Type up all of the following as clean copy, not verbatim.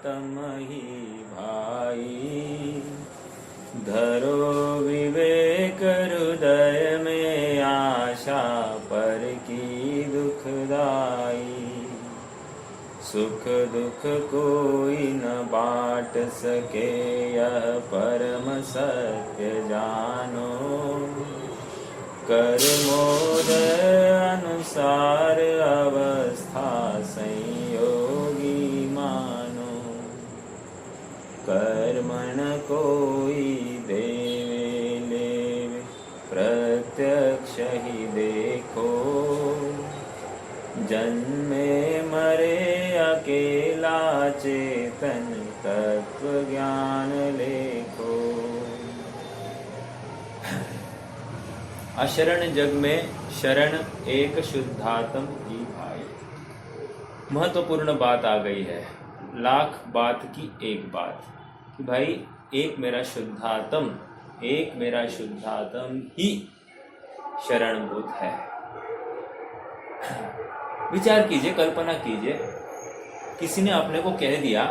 तमहि भाई। धरो विवेक हृदय में आशा पर की दुखदाई। सुख दुख कोई न बाँट सके यह परम सत्य जानो। कर्मोदय अनुसार अवस्था संयोगी मानो। कर्मण कोई देवे लेवे प्रत्यक्ष ही देखो। जन्मे मरे अकेला चेतन तत्व ज्ञान लेखो। अशरण जग में शरण एक शुद्धात्म ही भाई। महत्वपूर्ण बात आ गई है, लाख बात की एक बात कि भाई एक मेरा शुद्धात्म ही शरणभूत है। विचार कीजिए, कल्पना कीजिए, किसी ने अपने को कह दिया,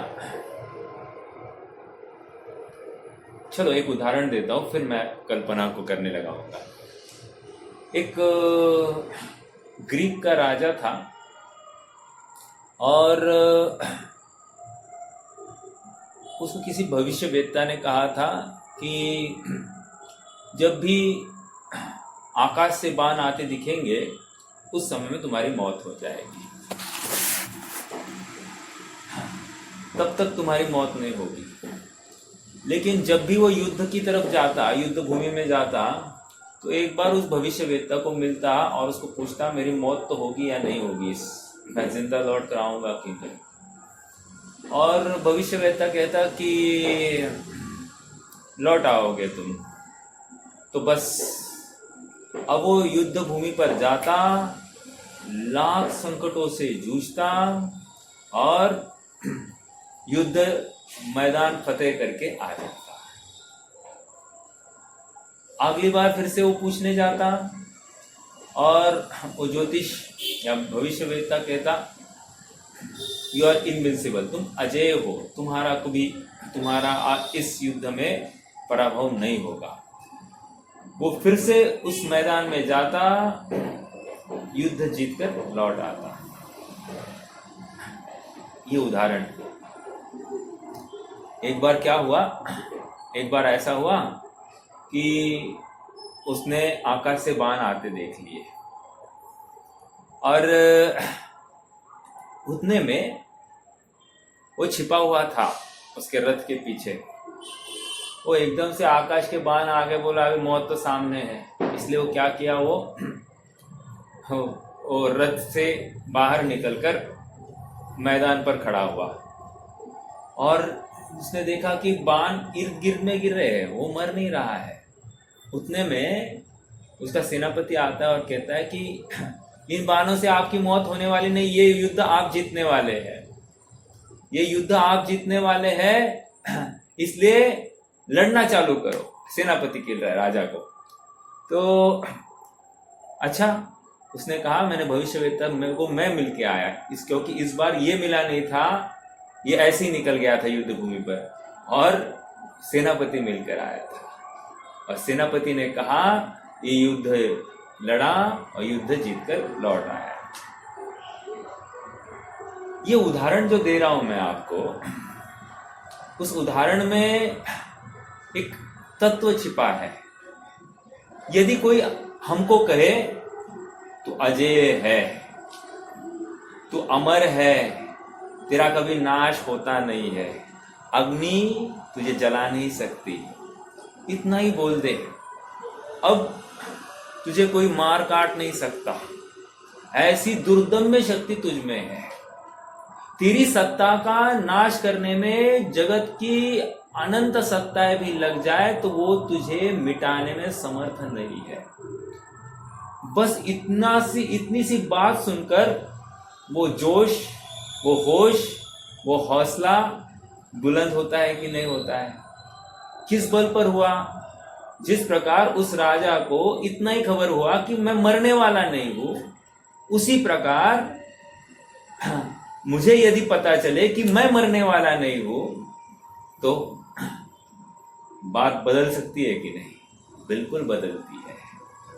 चलो एक उदाहरण देता हूं फिर मैं कल्पना को करने लगा होगा। एक ग्रीक का राजा था और उसको किसी भविष्यवेत्ता ने कहा था कि जब भी आकाश से बाण आते दिखेंगे उस समय में तुम्हारी मौत हो जाएगी, तब तक तुम्हारी मौत नहीं होगी। लेकिन जब भी वो युद्ध की तरफ जाता, युद्ध भूमि में जाता, तो एक बार उस भविष्यवेत्ता को मिलता और उसको पूछता मेरी मौत तो होगी या नहीं होगी, मैं जिंदा लौट कर आऊंगा कि नहीं। और भविष्यवेत्ता कहता कि लौट आओगे तुम। तो बस अब वो युद्ध भूमि पर जाता, लाख संकटों से जूझता और युद्ध मैदान फतेह करके आ जाता। अगली बार फिर से वो पूछने जाता और वो ज्योतिष या भविष्यवेत्ता कहता यू आर इनविंसिबल, तुम अजेय हो, तुम्हारा इस युद्ध में पराभव नहीं होगा। वो फिर से उस मैदान में जाता, युद्ध जीतकर लौट आता। ये उदाहरण। एक बार क्या हुआ, एक बार ऐसा हुआ कि उसने आकाश से बाण आते देख लिए और उतने में वो छिपा हुआ था उसके रथ के पीछे। वो एकदम से आकाश के बाण आगे बोला अभी मौत तो सामने है, इसलिए वो क्या किया, वो रथ से बाहर निकलकर मैदान पर खड़ा हुआ और उसने देखा कि बाण इर्द गिर्द में गिर रहे हैं, वो मर नहीं रहा है। उतने में उसका सेनापति आता है और कहता है कि इन बाणों से आपकी मौत होने वाली नहीं, ये युद्ध आप जीतने वाले हैं, ये युद्ध आप जीतने वाले हैं, इसलिए लड़ना चालू करो। सेनापति कह रहा है राजा को। तो अच्छा, उसने कहा मैंने भविष्यवेत्ता मैं मिल के आया, क्योंकि इस बार ये मिला नहीं था, ये ऐसे ही निकल गया था युद्ध भूमि पर और सेनापति मिलकर आया था। और सेनापति ने कहा ये युद्ध लड़ा और युद्ध जीतकर लौट आया। ये उदाहरण जो दे रहा हूं मैं आपको, उस उदाहरण में एक तत्व छिपा है। यदि कोई हमको कहे तू अजेय है, तू अमर है, तेरा कभी नाश होता नहीं है, अग्नि तुझे जला नहीं सकती, इतना ही बोल दे, अब तुझे कोई मार काट नहीं सकता, ऐसी दुर्दम्य शक्ति तुझ में है, तेरी सत्ता का नाश करने में जगत की अनंत सत्ताएं भी लग जाए तो वो तुझे मिटाने में समर्थ नहीं है। बस इतनी सी बात सुनकर वो जोश, वो होश, वो हौसला बुलंद होता है कि नहीं होता है? किस बल पर हुआ? जिस प्रकार उस राजा को इतना ही खबर हुआ कि मैं मरने वाला नहीं हूं, उसी प्रकार मुझे यदि पता चले कि मैं मरने वाला नहीं हूं, तो बात बदल सकती है कि नहीं? बिल्कुल बदलती है।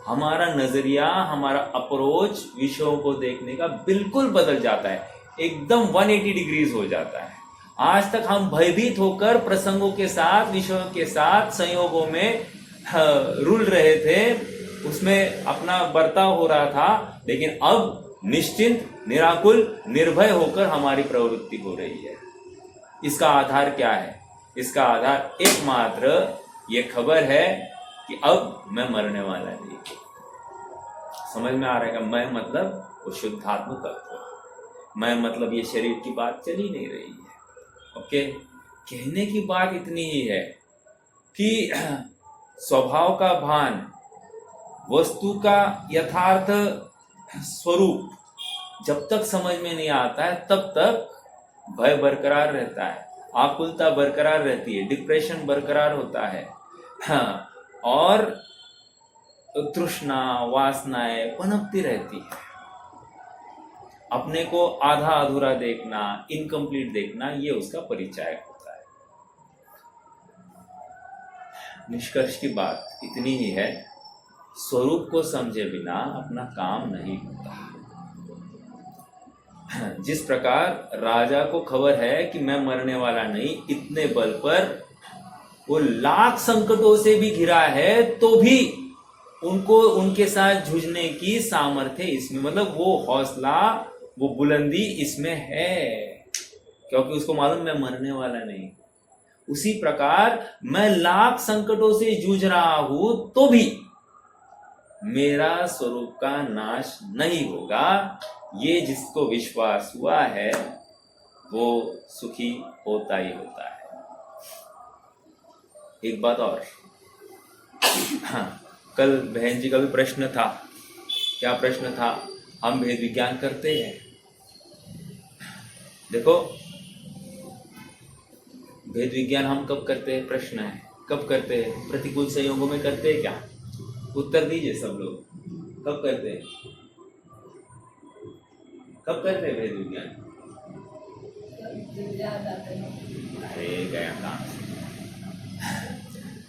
हमारा नजरिया, हमारा अप्रोच विषयों को देखने का बिल्कुल बदल जाता है, एकदम 180 डिग्रीज हो जाता है। आज तक हम भयभीत होकर प्रसंगों के साथ, विषयों के साथ, संयोगों में रुल रहे थे, उसमें अपना बर्ताव हो रहा था, लेकिन अब निश्चिंत, निराकुल, निर्भय होकर हमारी प्रवृत्ति हो रही है। इसका आधार क्या है? इसका आधार एकमात्र ये खबर है कि अब मैं मरने वाला नहीं। समझ में आ रहा है? मैं मतलब वो शुद्धात्म तत्व, मैं मतलब ये शरीर की बात चल ही नहीं रही है। ओके, कहने की बात इतनी ही है कि स्वभाव का भान, वस्तु का यथार्थ स्वरूप जब तक समझ में नहीं आता है, तब तक भय बरकरार रहता है, आकुलता बरकरार रहती है, डिप्रेशन बरकरार होता है, हाँ, और तृष्णा, वासनाएं पनपती रहती है। अपने को आधा अधूरा देखना, इनकम्प्लीट देखना, ये उसका परिचायक होता है। निष्कर्ष की बात इतनी ही है, स्वरूप को समझे बिना अपना काम नहीं होता। जिस प्रकार राजा को खबर है कि मैं मरने वाला नहीं, इतने बल पर वो लाख संकटों से भी घिरा है, तो भी उनको उनके साथ जूझने की सामर्थ्य इसमें, मतलब वो हौसला, वो बुलंदी इसमें है, क्योंकि उसको मालूम मैं मरने वाला नहीं। उसी प्रकार मैं लाख संकटों से जूझ रहा हूं, तो भी मेरा स्वरूप का नाश नहीं होगा। ये जिसको विश्वास हुआ है वो सुखी होता ही होता है। एक बात और, हाँ, कल बहन जी का भी प्रश्न था। क्या प्रश्न था? हम भेद विज्ञान करते हैं। देखो, भेद विज्ञान हम कब करते हैं? प्रश्न है, कब करते हैं? प्रतिकूल संयोगों में करते हैं क्या? उत्तर दीजिए सब लोग, कब करते हैं? कब करते हैं भेद विज्ञान? अरे गया काम।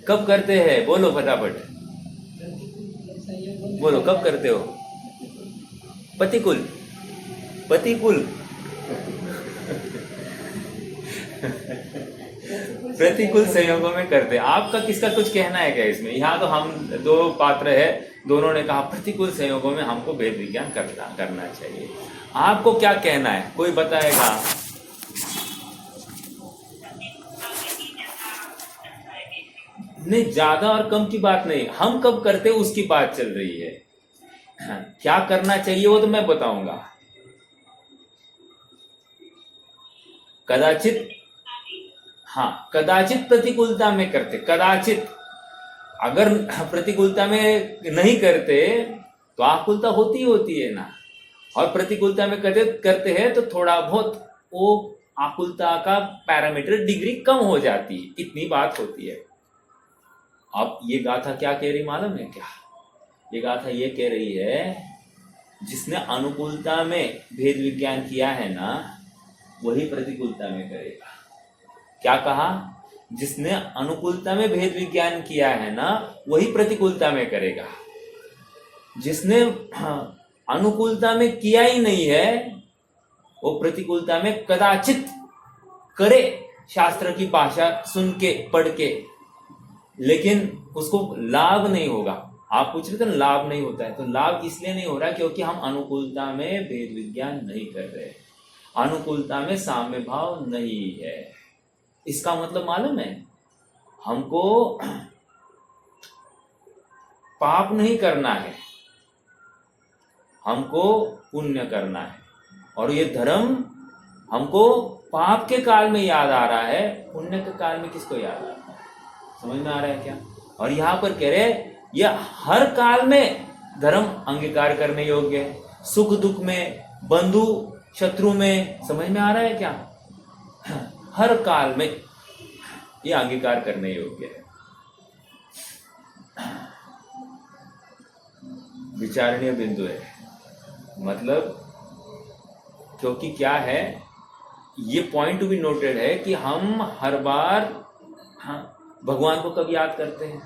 कब करते हैं? बोलो फटाफट, बोलो कब करते हो? प्रतिकूल, प्रतिकूल प्रतिकूल संयोगों में करते। आपका किसका कुछ कहना है क्या इसमें? यहाँ तो हम दो पात्र है, दोनों ने कहा प्रतिकूल संयोगों में हमको भेद विज्ञान करना चाहिए। आपको क्या कहना है? कोई बताएगा? नहीं, ज्यादा और कम की बात नहीं, हम कब करते उसकी बात चल रही है। क्या करना चाहिए वो तो मैं बताऊंगा। कदाचित, हाँ, कदाचित प्रतिकूलता में करते, कदाचित। अगर प्रतिकूलता में नहीं करते तो आकुलता होती होती है ना, और प्रतिकूलता में करते हैं तो थोड़ा बहुत वो आकुलता का पैरामीटर, डिग्री कम हो जाती है, इतनी बात होती है। अब ये गाथा क्या कह रही मालूम है क्या? ये गाथा ये कह रही है, जिसने अनुकूलता में भेद विज्ञान किया है ना, वही प्रतिकूलता में करेगा। क्या कहा? जिसने अनुकूलता में भेद विज्ञान किया है ना, वही प्रतिकूलता में करेगा। जिसने अनुकूलता में किया ही नहीं है, वो प्रतिकूलता में कदाचित करे, शास्त्र की भाषा सुन के, पढ़ के, लेकिन उसको लाभ नहीं होगा। आप पूछ रहे थे ना लाभ नहीं होता है, तो लाभ इसलिए नहीं हो रहा क्योंकि हम अनुकूलता में भेद विज्ञान नहीं कर रहे, अनुकूलता में साम्य भाव नहीं है। इसका मतलब मालूम है, हमको पाप नहीं करना है, हमको पुण्य करना है। और ये धर्म हमको पाप के काल में याद आ रहा है, पुण्य के काल में किसको याद आ रहा है? समझ में आ रहा है क्या? और यहाँ पर कह रहे ये हर काल में धर्म अंगीकार करने योग्य है, सुख दुख में, बंधु शत्रु में। समझ में आ रहा है क्या? हर काल में ये अंगीकार करने योग्य है। विचारणीय बिंदु है, मतलब क्योंकि क्या है, ये पॉइंट टू बी नोटेड है कि हम हर बार भगवान को कब याद करते हैं?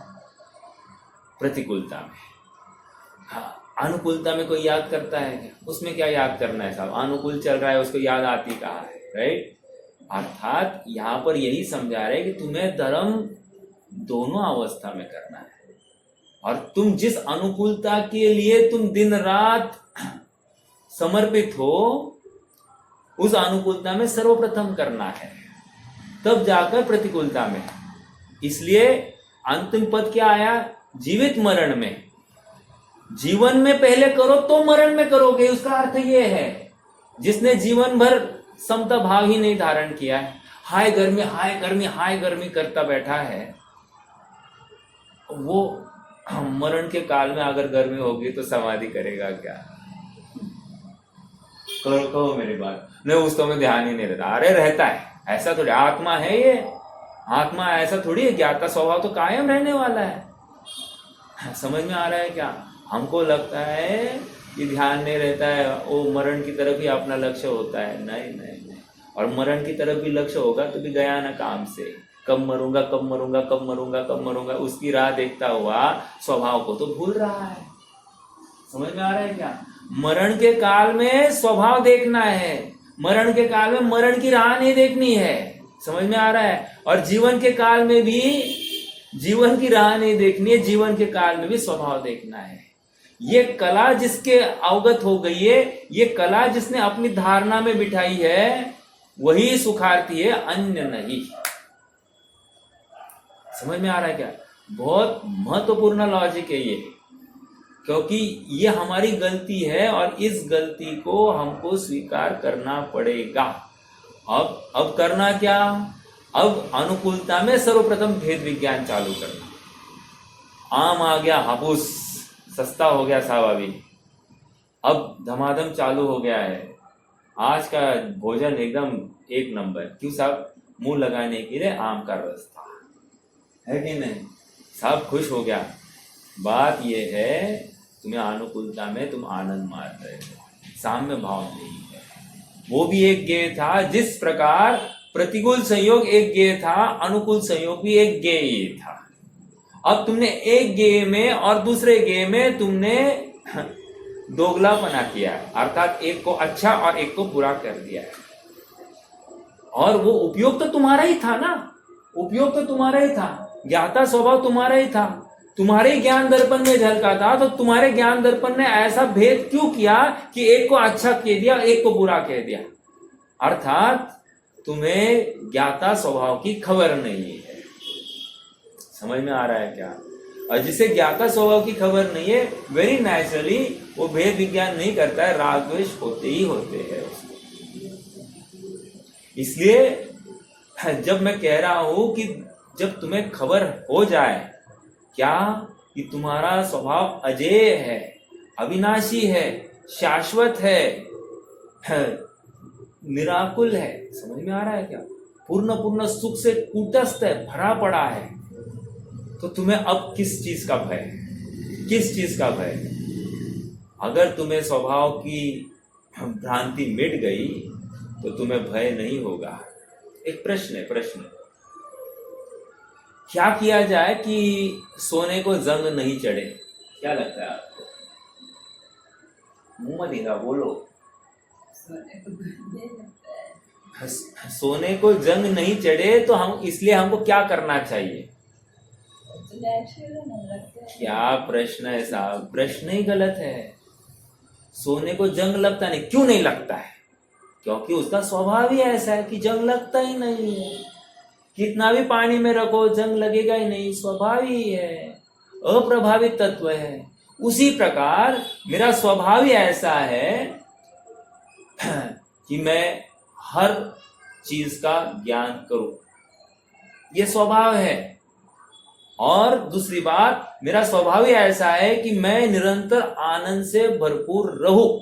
प्रतिकूलता में। अनुकूलता में कोई याद करता है क्या? उसमें क्या याद करना है साहब? अनुकूल चल रहा है, उसको याद आती कहाँ है, राइट? अर्थात यहाँ पर यही समझा रहे कि तुम्हें धर्म दोनों अवस्था में करना है, और तुम जिस अनुकूलता के लिए तुम दिन रात समर्पित हो, उस अनुकूलता में सर्वप्रथम करना है, तब जाकर प्रतिकूलता में। इसलिए अंतिम पद क्या आया? जीवित मरण में। जीवन में पहले करो तो मरण में करोगे। उसका अर्थ ये है, जिसने जीवन भर समता भाव ही नहीं धारण किया है, हाय गर्मी हाय गर्मी हाय गर्मी करता बैठा है, वो मरण के काल में अगर गर्मी होगी तो समाधि करेगा क्या? कहो मेरी बात। नहीं, उस तो में ध्यान ही नहीं रहता। अरे रहता है, ऐसा थोड़ी आत्मा है ये। आत्मा ऐसा थोड़ी है, ज्ञाता स्वभाव तो कायम रहने वाला है। समझ में आ रहा है क्या? हमको लगता है कि ध्यान नहीं रहता है, वो मरण की तरफ ही अपना लक्ष्य होता है। नहीं नहीं नहीं, और मरण की तरफ भी लक्ष्य होगा तो भी गया ना काम से। कब मरूंगा कब मरूंगा कब मरूंगा कब मरूंगा, उसकी राह देखता हुआ स्वभाव को तो भूल रहा है। समझ में आ रहा है क्या? मरण के काल में स्वभाव देखना है, मरण के काल में मरण की राह नहीं देखनी है। समझ में आ रहा है? और जीवन के काल में भी जीवन की राह नहीं देखनी है, जीवन के काल में भी स्वभाव देखना है। ये कला जिसके अवगत हो गई है, ये कला जिसने अपनी धारणा में बिठाई है, वही सुखार्थी है, अन्य नहीं। समझ में आ रहा है क्या? बहुत महत्वपूर्ण लॉजिक है ये, क्योंकि ये हमारी गलती है और इस गलती को हमको स्वीकार करना पड़ेगा। अब करना क्या? अब अनुकूलता में सर्वप्रथम भेद विज्ञान चालू करना। आम आ गया हापुस, सस्ता हो गया साहब। अभी अब धमाधम चालू हो गया है। आज का भोजन एकदम एक नंबर। क्यों साहब? मुंह लगाने के लिए आम का रस था, है कि नहीं? सब खुश हो गया। बात यह है, तुम्हें अनुकूलता में तुम आनंद मार रहे हो, साम्य भाव नहीं है। वो भी एक गेय था, जिस प्रकार प्रतिकूल संयोग एक गेय था, अनुकूल संयोग भी एक गेय था। अब तुमने एक गेय में और दूसरे गेय में तुमने दोगलापना किया, अर्थात एक को अच्छा और एक को बुरा कर दिया है। और वो उपयोग तो तुम्हारा ही था ना, उपयोग तो तुम्हारा ही था, ज्ञाता स्वभाव तुम्हारा ही था, तुम्हारे ज्ञान दर्पण में झलका था। तो तुम्हारे ज्ञान दर्पण ने ऐसा भेद क्यों किया कि एक को अच्छा कह दिया, एक को बुरा कह दिया? अर्थात तुम्हें ज्ञाता स्वभाव की खबर नहीं है। समझ में आ रहा है क्या? और जिसे ज्ञाता स्वभाव की खबर नहीं है, वेरी नेचुरली वो भेद विज्ञान नहीं करता है, राग द्वेष होते ही होते हैं उसको। इसलिए जब मैं कह रहा हूं कि जब तुम्हें खबर हो जाए क्या कि तुम्हारा स्वभाव अजेय है, अविनाशी है, शाश्वत है, निराकुल है, समझ में आ रहा है क्या? पूर्ण सुख से कूटस्थ है, भरा पड़ा है, तो तुम्हें अब किस चीज का भय? किस चीज का भय? अगर तुम्हें स्वभाव की भ्रांति मिट गई तो तुम्हें भय नहीं होगा। एक प्रश्न है, प्रश्न क्या किया जाए कि सोने को जंग नहीं चढ़े? क्या लगता है आपको? मुंह मत हिला, बोलो। सोने को जंग नहीं चढ़े तो हम इसलिए हमको क्या करना चाहिए? क्या प्रश्न है साहब? प्रश्न ही गलत है। सोने को जंग लगता नहीं, क्यों नहीं लगता है? क्योंकि उसका स्वभाव ही ऐसा है कि जंग लगता ही नहीं है। कितना भी पानी में रखो जंग लगेगा ही नहीं, स्वभाव ही है, अप्रभावित तत्व है। उसी प्रकार मेरा स्वभाव ही ऐसा है कि मैं हर चीज का ज्ञान करूं, यह स्वभाव है। और दूसरी बात, मेरा स्वभाव ही ऐसा है कि मैं निरंतर आनंद से भरपूर रहूं,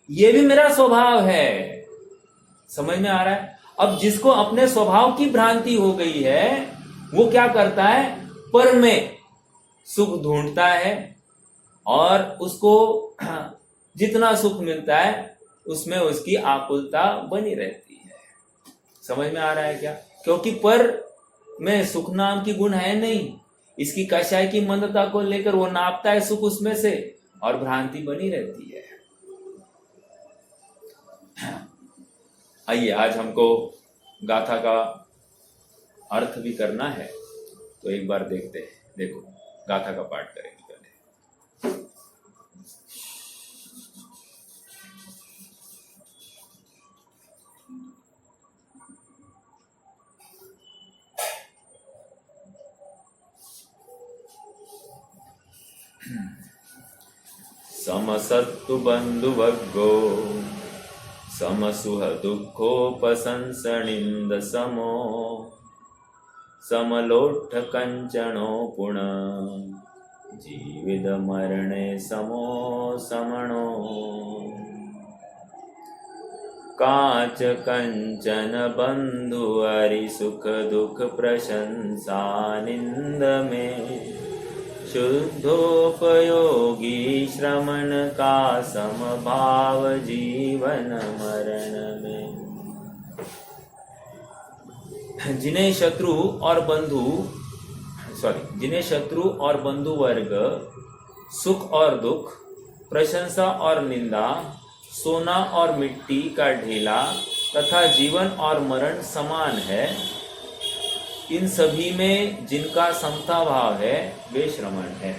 यह भी मेरा स्वभाव है। समझ में आ रहा है? अब जिसको अपने स्वभाव की भ्रांति हो गई है, वो क्या करता है? पर में सुख ढूंढता है और उसको जितना सुख मिलता है उसमें उसकी आकुलता बनी रहती है। समझ में आ रहा है क्या? क्योंकि पर में सुख नाम की गुण है नहीं, इसकी कषाय की मंदता को लेकर वो नापता है सुख उसमें से, और भ्रांति बनी रहती है। आइए आज हमको गाथा का अर्थ भी करना है, तो एक बार देखते हैं। देखो गाथा का पाठ करेंगे पहले। समसत्तु बंधुवर्गो समसुह दुःखोपसंसनिन्द समो समलोष्ठ कंचनो पुण जीवित मरणे समो समणो काच कंचन बंधु हरि सुख दुख प्रशंसा निंद में शुद्धोपयोगी श्रमण का समभाव जीवन मरण में। जिन्हें शत्रु और बंधु वर्ग सुख और दुख, प्रशंसा और निंदा, सोना और मिट्टी का ढेला तथा जीवन और मरण समान है, इन सभी में जिनका समता भाव है वे श्रमण है।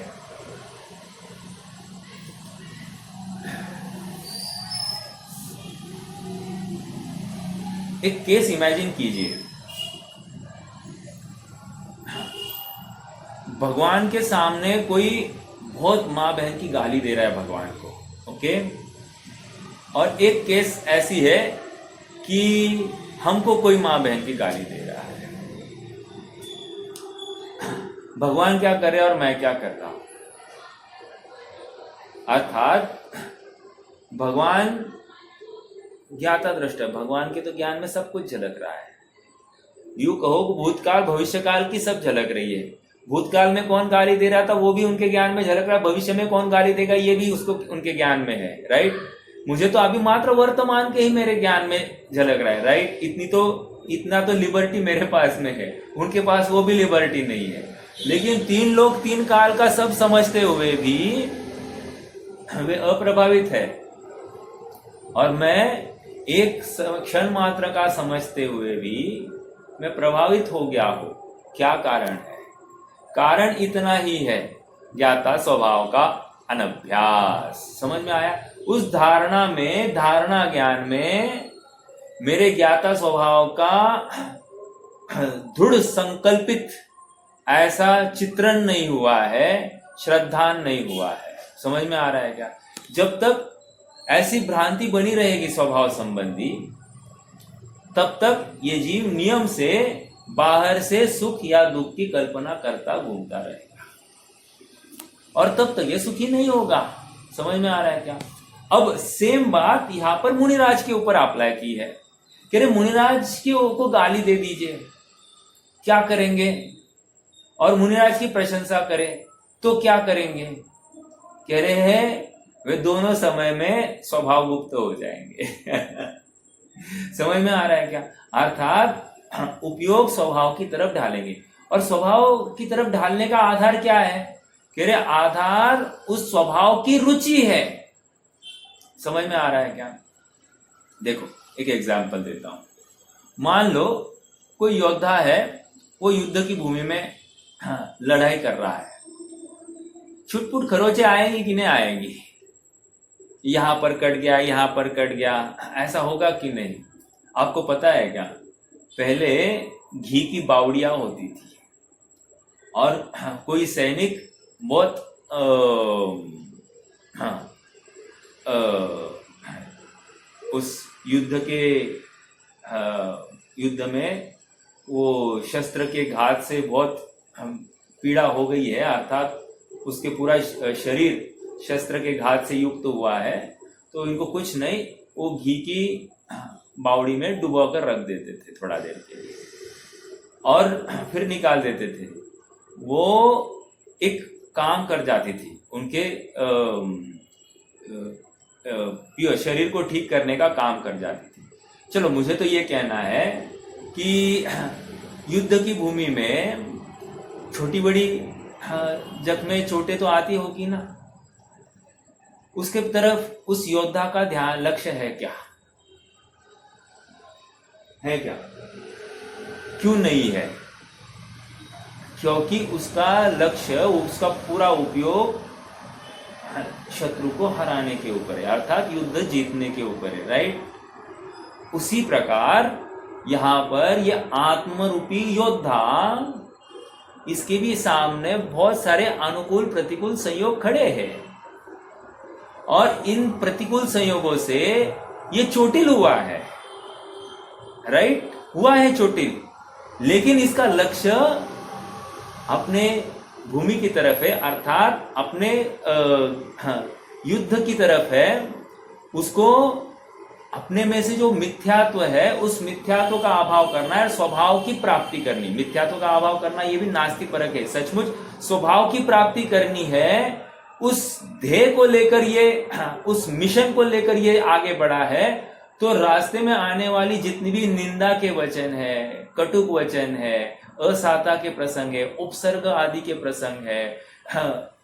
एक केस इमेजिन कीजिए, भगवान के सामने कोई बहुत माँ बहन की गाली दे रहा है भगवान को, ओके, और एक केस ऐसी है कि हमको कोई माँ बहन की गाली दे रहा है। भगवान क्या करे और मैं क्या कर रहा हूं? अर्थात भगवान ज्ञाता दृष्टा, भगवान के तो ज्ञान में सब कुछ झलक रहा है। यूं कहो कि भूतकाल भविष्यकाल की सब झलक रही है। भूतकाल में कौन गाली दे रहा था वो भी उनके ज्ञान में झलक रहा है, भविष्य में कौन गाली देगा ये भी उसको उनके ज्ञान में है, राइट। मुझे तो अभी मात्र वर्तमान के ही मेरे ज्ञान में झलक रहा है, राइट। इतना तो लिबर्टी मेरे पास में है, उनके पास वो भी लिबर्टी नहीं है। लेकिन तीन लोग तीन काल का सब समझते हुए भी वे अप्रभावित है, और मैं एक क्षण मात्र का समझते हुए भी मैं प्रभावित हो गया हूं। क्या कारण है? कारण इतना ही है, ज्ञाता स्वभाव का अनभ्यास। समझ में आया? उस धारणा ज्ञान में मेरे ज्ञाता स्वभाव का दृढ़ संकल्पित ऐसा चित्रण नहीं हुआ है, श्रद्धान नहीं हुआ है। समझ में आ रहा है क्या? जब तक ऐसी भ्रांति बनी रहेगी स्वभाव संबंधी, तब तक ये जीव नियम से बाहर से सुख या दुख की कल्पना करता घूमता रहेगा, और तब तक ये सुखी नहीं होगा। समझ में आ रहा है क्या? अब सेम बात यहां पर मुनिराज के ऊपर अप्लाई की है। कह रहे मुनिराज को गाली दे दीजिए, क्या करेंगे? और मुनिराज की प्रशंसा करें तो क्या करेंगे? कह रहे हैं वे दोनों समय में स्वभाव मुक्त हो जाएंगे। समझ में आ रहा है क्या? अर्थात उपयोग स्वभाव की तरफ ढालेंगे, और स्वभाव की तरफ ढालने का आधार क्या है? कह रहे आधार उस स्वभाव की रुचि है। समझ में आ रहा है क्या? देखो एक एग्जाम्पल देता हूं। मान लो कोई योद्धा है, वो युद्ध की भूमि में लड़ाई कर रहा है। छुटपुट खरोचे आएंगी कि नहीं आएंगी? यहां पर कट गया, यहां पर कट गया, ऐसा होगा कि नहीं? आपको पता है क्या? पहले घी की बावड़ियां होती थी, और कोई सैनिक बहुत उस युद्ध में वो शस्त्र के घात से बहुत पीड़ा हो गई है, अर्थात उसके पूरा शरीर शस्त्र के घात से युक्त हुआ है, तो इनको कुछ नहीं, वो घी की बावड़ी में डुबोकर रख देते थे थोड़ा देर के लिए, और फिर निकाल देते थे। वो एक काम कर जाती थी, उनके शरीर को ठीक करने का काम कर जाती थी। चलो मुझे तो ये कहना है कि युद्ध की भूमि में छोटी बड़ी जख्में चोटें तो आती होगी ना, उसके तरफ उस योद्धा का ध्यान लक्ष्य है क्या? है क्या? क्यों नहीं है? क्योंकि उसका लक्ष्य, उसका पूरा उपयोग शत्रु को हराने के ऊपर है, अर्थात युद्ध जीतने के ऊपर है, राइट? उसी प्रकार यहां पर ये आत्मरूपी योद्धा, इसके भी सामने बहुत सारे अनुकूल प्रतिकूल संयोग खड़े हैं और इन प्रतिकूल संयोगों से ये चोटिल हुआ है, राइट? हुआ है चोटिल, लेकिन इसका लक्ष्य अपने भूमि की तरफ है, अर्थात अपने युद्ध की तरफ है। उसको अपने में से जो मिथ्यात्व है, उस मिथ्यात्व का अभाव करना है, स्वभाव की प्राप्ति करनी। मिथ्यात्व का अभाव करना ये भी नास्तिक परक है, सचमुच स्वभाव की प्राप्ति करनी है। उस ध्येय को लेकर ये, उस मिशन को लेकर ये आगे बढ़ा है। तो रास्ते में आने वाली जितनी भी निंदा के वचन है, कटुक वचन है, असाता के प्रसंग है, उपसर्ग आदि के प्रसंग है,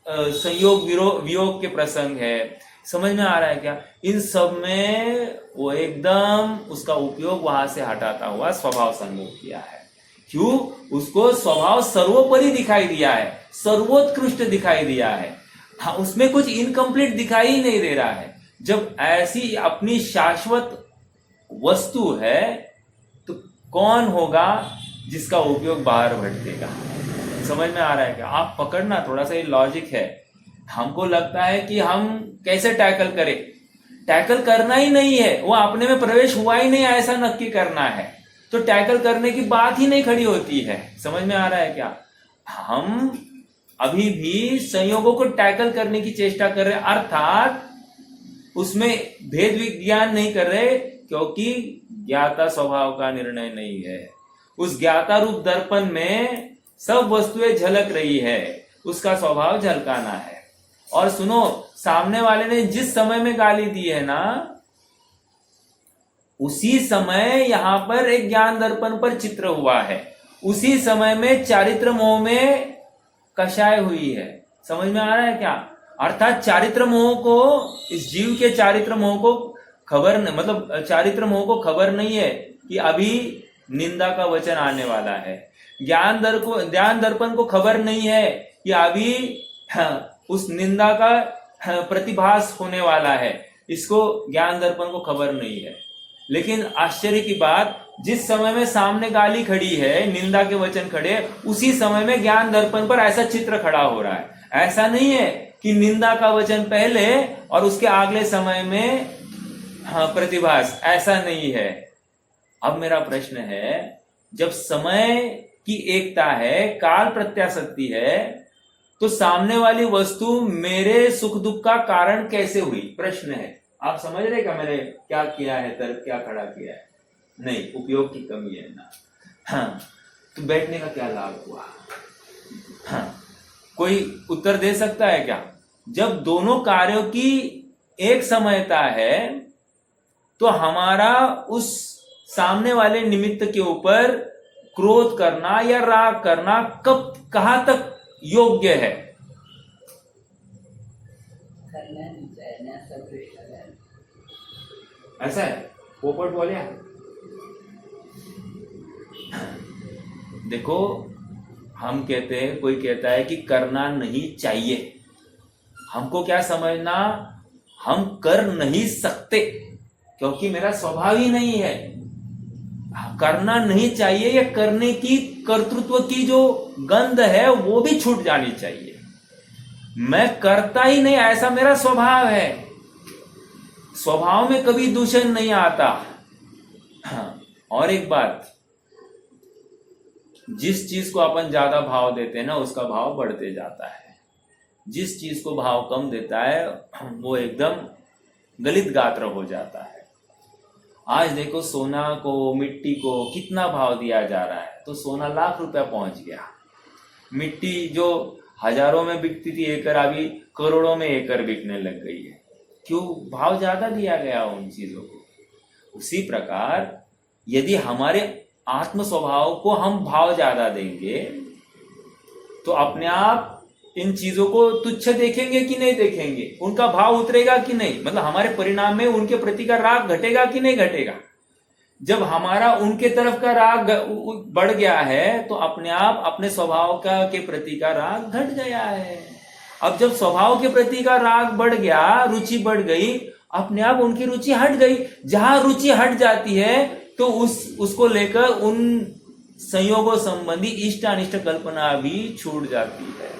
संयोग वियोग के प्रसंग है, समझ में आ रहा है क्या? इन सब में वो एकदम उसका उपयोग वहां से हटाता हुआ स्वभाव संयोग किया है। क्यों? उसको स्वभाव सर्वोपरि दिखाई दिया है, सर्वोत्कृष्ट दिखाई दिया है। हाँ, उसमें कुछ इनकम्प्लीट दिखाई ही नहीं दे रहा है। जब ऐसी अपनी शाश्वत वस्तु है तो कौन होगा जिसका उपयोग बाहर भटकेगा? समझ में आ रहा है क्या? आप पकड़ना, थोड़ा सा ये लॉजिक है। हमको लगता है कि हम कैसे टैकल करें, टैकल करना ही नहीं है, वो अपने में प्रवेश हुआ ही नहीं, ऐसा नक्की करना है तो टैकल करने की बात ही नहीं खड़ी होती है। समझ में आ रहा है क्या? हम अभी भी संयोगों को टैकल करने की चेष्टा कर रहे हैं, अर्थात उसमें भेद विज्ञान नहीं कर रहे, क्योंकि ज्ञाता स्वभाव का निर्णय नहीं है। उस ज्ञाता रूप दर्पण में सब वस्तुएं झलक रही है, उसका स्वभाव झलकाना है। और सुनो, सामने वाले ने जिस समय में गाली दी है ना, उसी समय यहां पर एक ज्ञान दर्पण पर चित्र हुआ है, उसी समय में चारित्र मोह में कषाय हुई है। समझ में आ रहा है क्या? अर्थात चारित्र मोह को, इस जीव के चारित्र मोह को खबर, मतलब चारित्र मोह को खबर नहीं है कि अभी निंदा का वचन आने वाला है। ज्ञान दर्पण को खबर नहीं है कि अभी उस निंदा का प्रतिभास होने वाला है, इसको ज्ञान दर्पण को खबर नहीं है। लेकिन आश्चर्य की बात, जिस समय में सामने गाली खड़ी है, निंदा के वचन खड़े, उसी समय में ज्ञान दर्पण पर ऐसा चित्र खड़ा हो रहा है। ऐसा नहीं है कि निंदा का वचन पहले और उसके अगले समय में प्रतिभास, ऐसा नहीं है। अब मेरा प्रश्न है, जब समय की एकता है, काल प्रत्याशक्ति है, तो सामने वाली वस्तु मेरे सुख दुख का कारण कैसे हुई? प्रश्न है। आप समझ रहे क्या मैंने क्या किया है, तर्क क्या खड़ा किया है? नहीं, उपयोग की कमी है ना। हाँ, तो बैठने का क्या लाभ हुआ? हाँ, कोई उत्तर दे सकता है क्या? जब दोनों कार्यों की एक समयता है तो हमारा उस सामने वाले निमित्त के ऊपर क्रोध करना या राग करना कब, कहां तक योग्य है? ऐसा है? पोपट बोले देखो, हम कहते हैं, कोई कहता है कि करना नहीं चाहिए। हमको क्या समझना, हम कर नहीं सकते क्योंकि मेरा स्वभाव ही नहीं है। करना नहीं चाहिए, या करने की कर्तृत्व की जो गंध है वो भी छूट जानी चाहिए। मैं करता ही नहीं, ऐसा मेरा स्वभाव है। स्वभाव में कभी दूषण नहीं आता। हाँ, और एक बात, जिस चीज को अपन ज्यादा भाव देते हैं ना, उसका भाव बढ़ते जाता है। जिस चीज को भाव कम देता है वो एकदम गलित गात्र हो जाता है। आज देखो, सोना को, मिट्टी को कितना भाव दिया जा रहा है, तो सोना लाख रुपया पहुंच गया। मिट्टी जो हजारों में बिकती थी एकड़, अभी करोड़ों में एकड़ बिकने लग गई है। क्यों? भाव ज्यादा दिया गया उन चीजों को। उसी प्रकार यदि हमारे आत्म स्वभाव को हम भाव ज्यादा देंगे तो अपने आप इन चीजों को तुच्छ देखेंगे कि नहीं देखेंगे, उनका भाव उतरेगा कि नहीं, मतलब हमारे परिणाम में उनके प्रति का राग घटेगा कि नहीं घटेगा। जब हमारा उनके तरफ का राग बढ़ गया है तो अपने आप अपने स्वभाव का के प्रति का राग घट गया है। अब जब स्वभाव के प्रति का राग बढ़ गया, रुचि बढ़ गई, अपने आप उनकी रुचि हट गई। जहां रुचि हट जाती है तो उसको लेकर उन संयोगों संबंधी इष्ट अनिष्ट कल्पना भी छूट जाती है।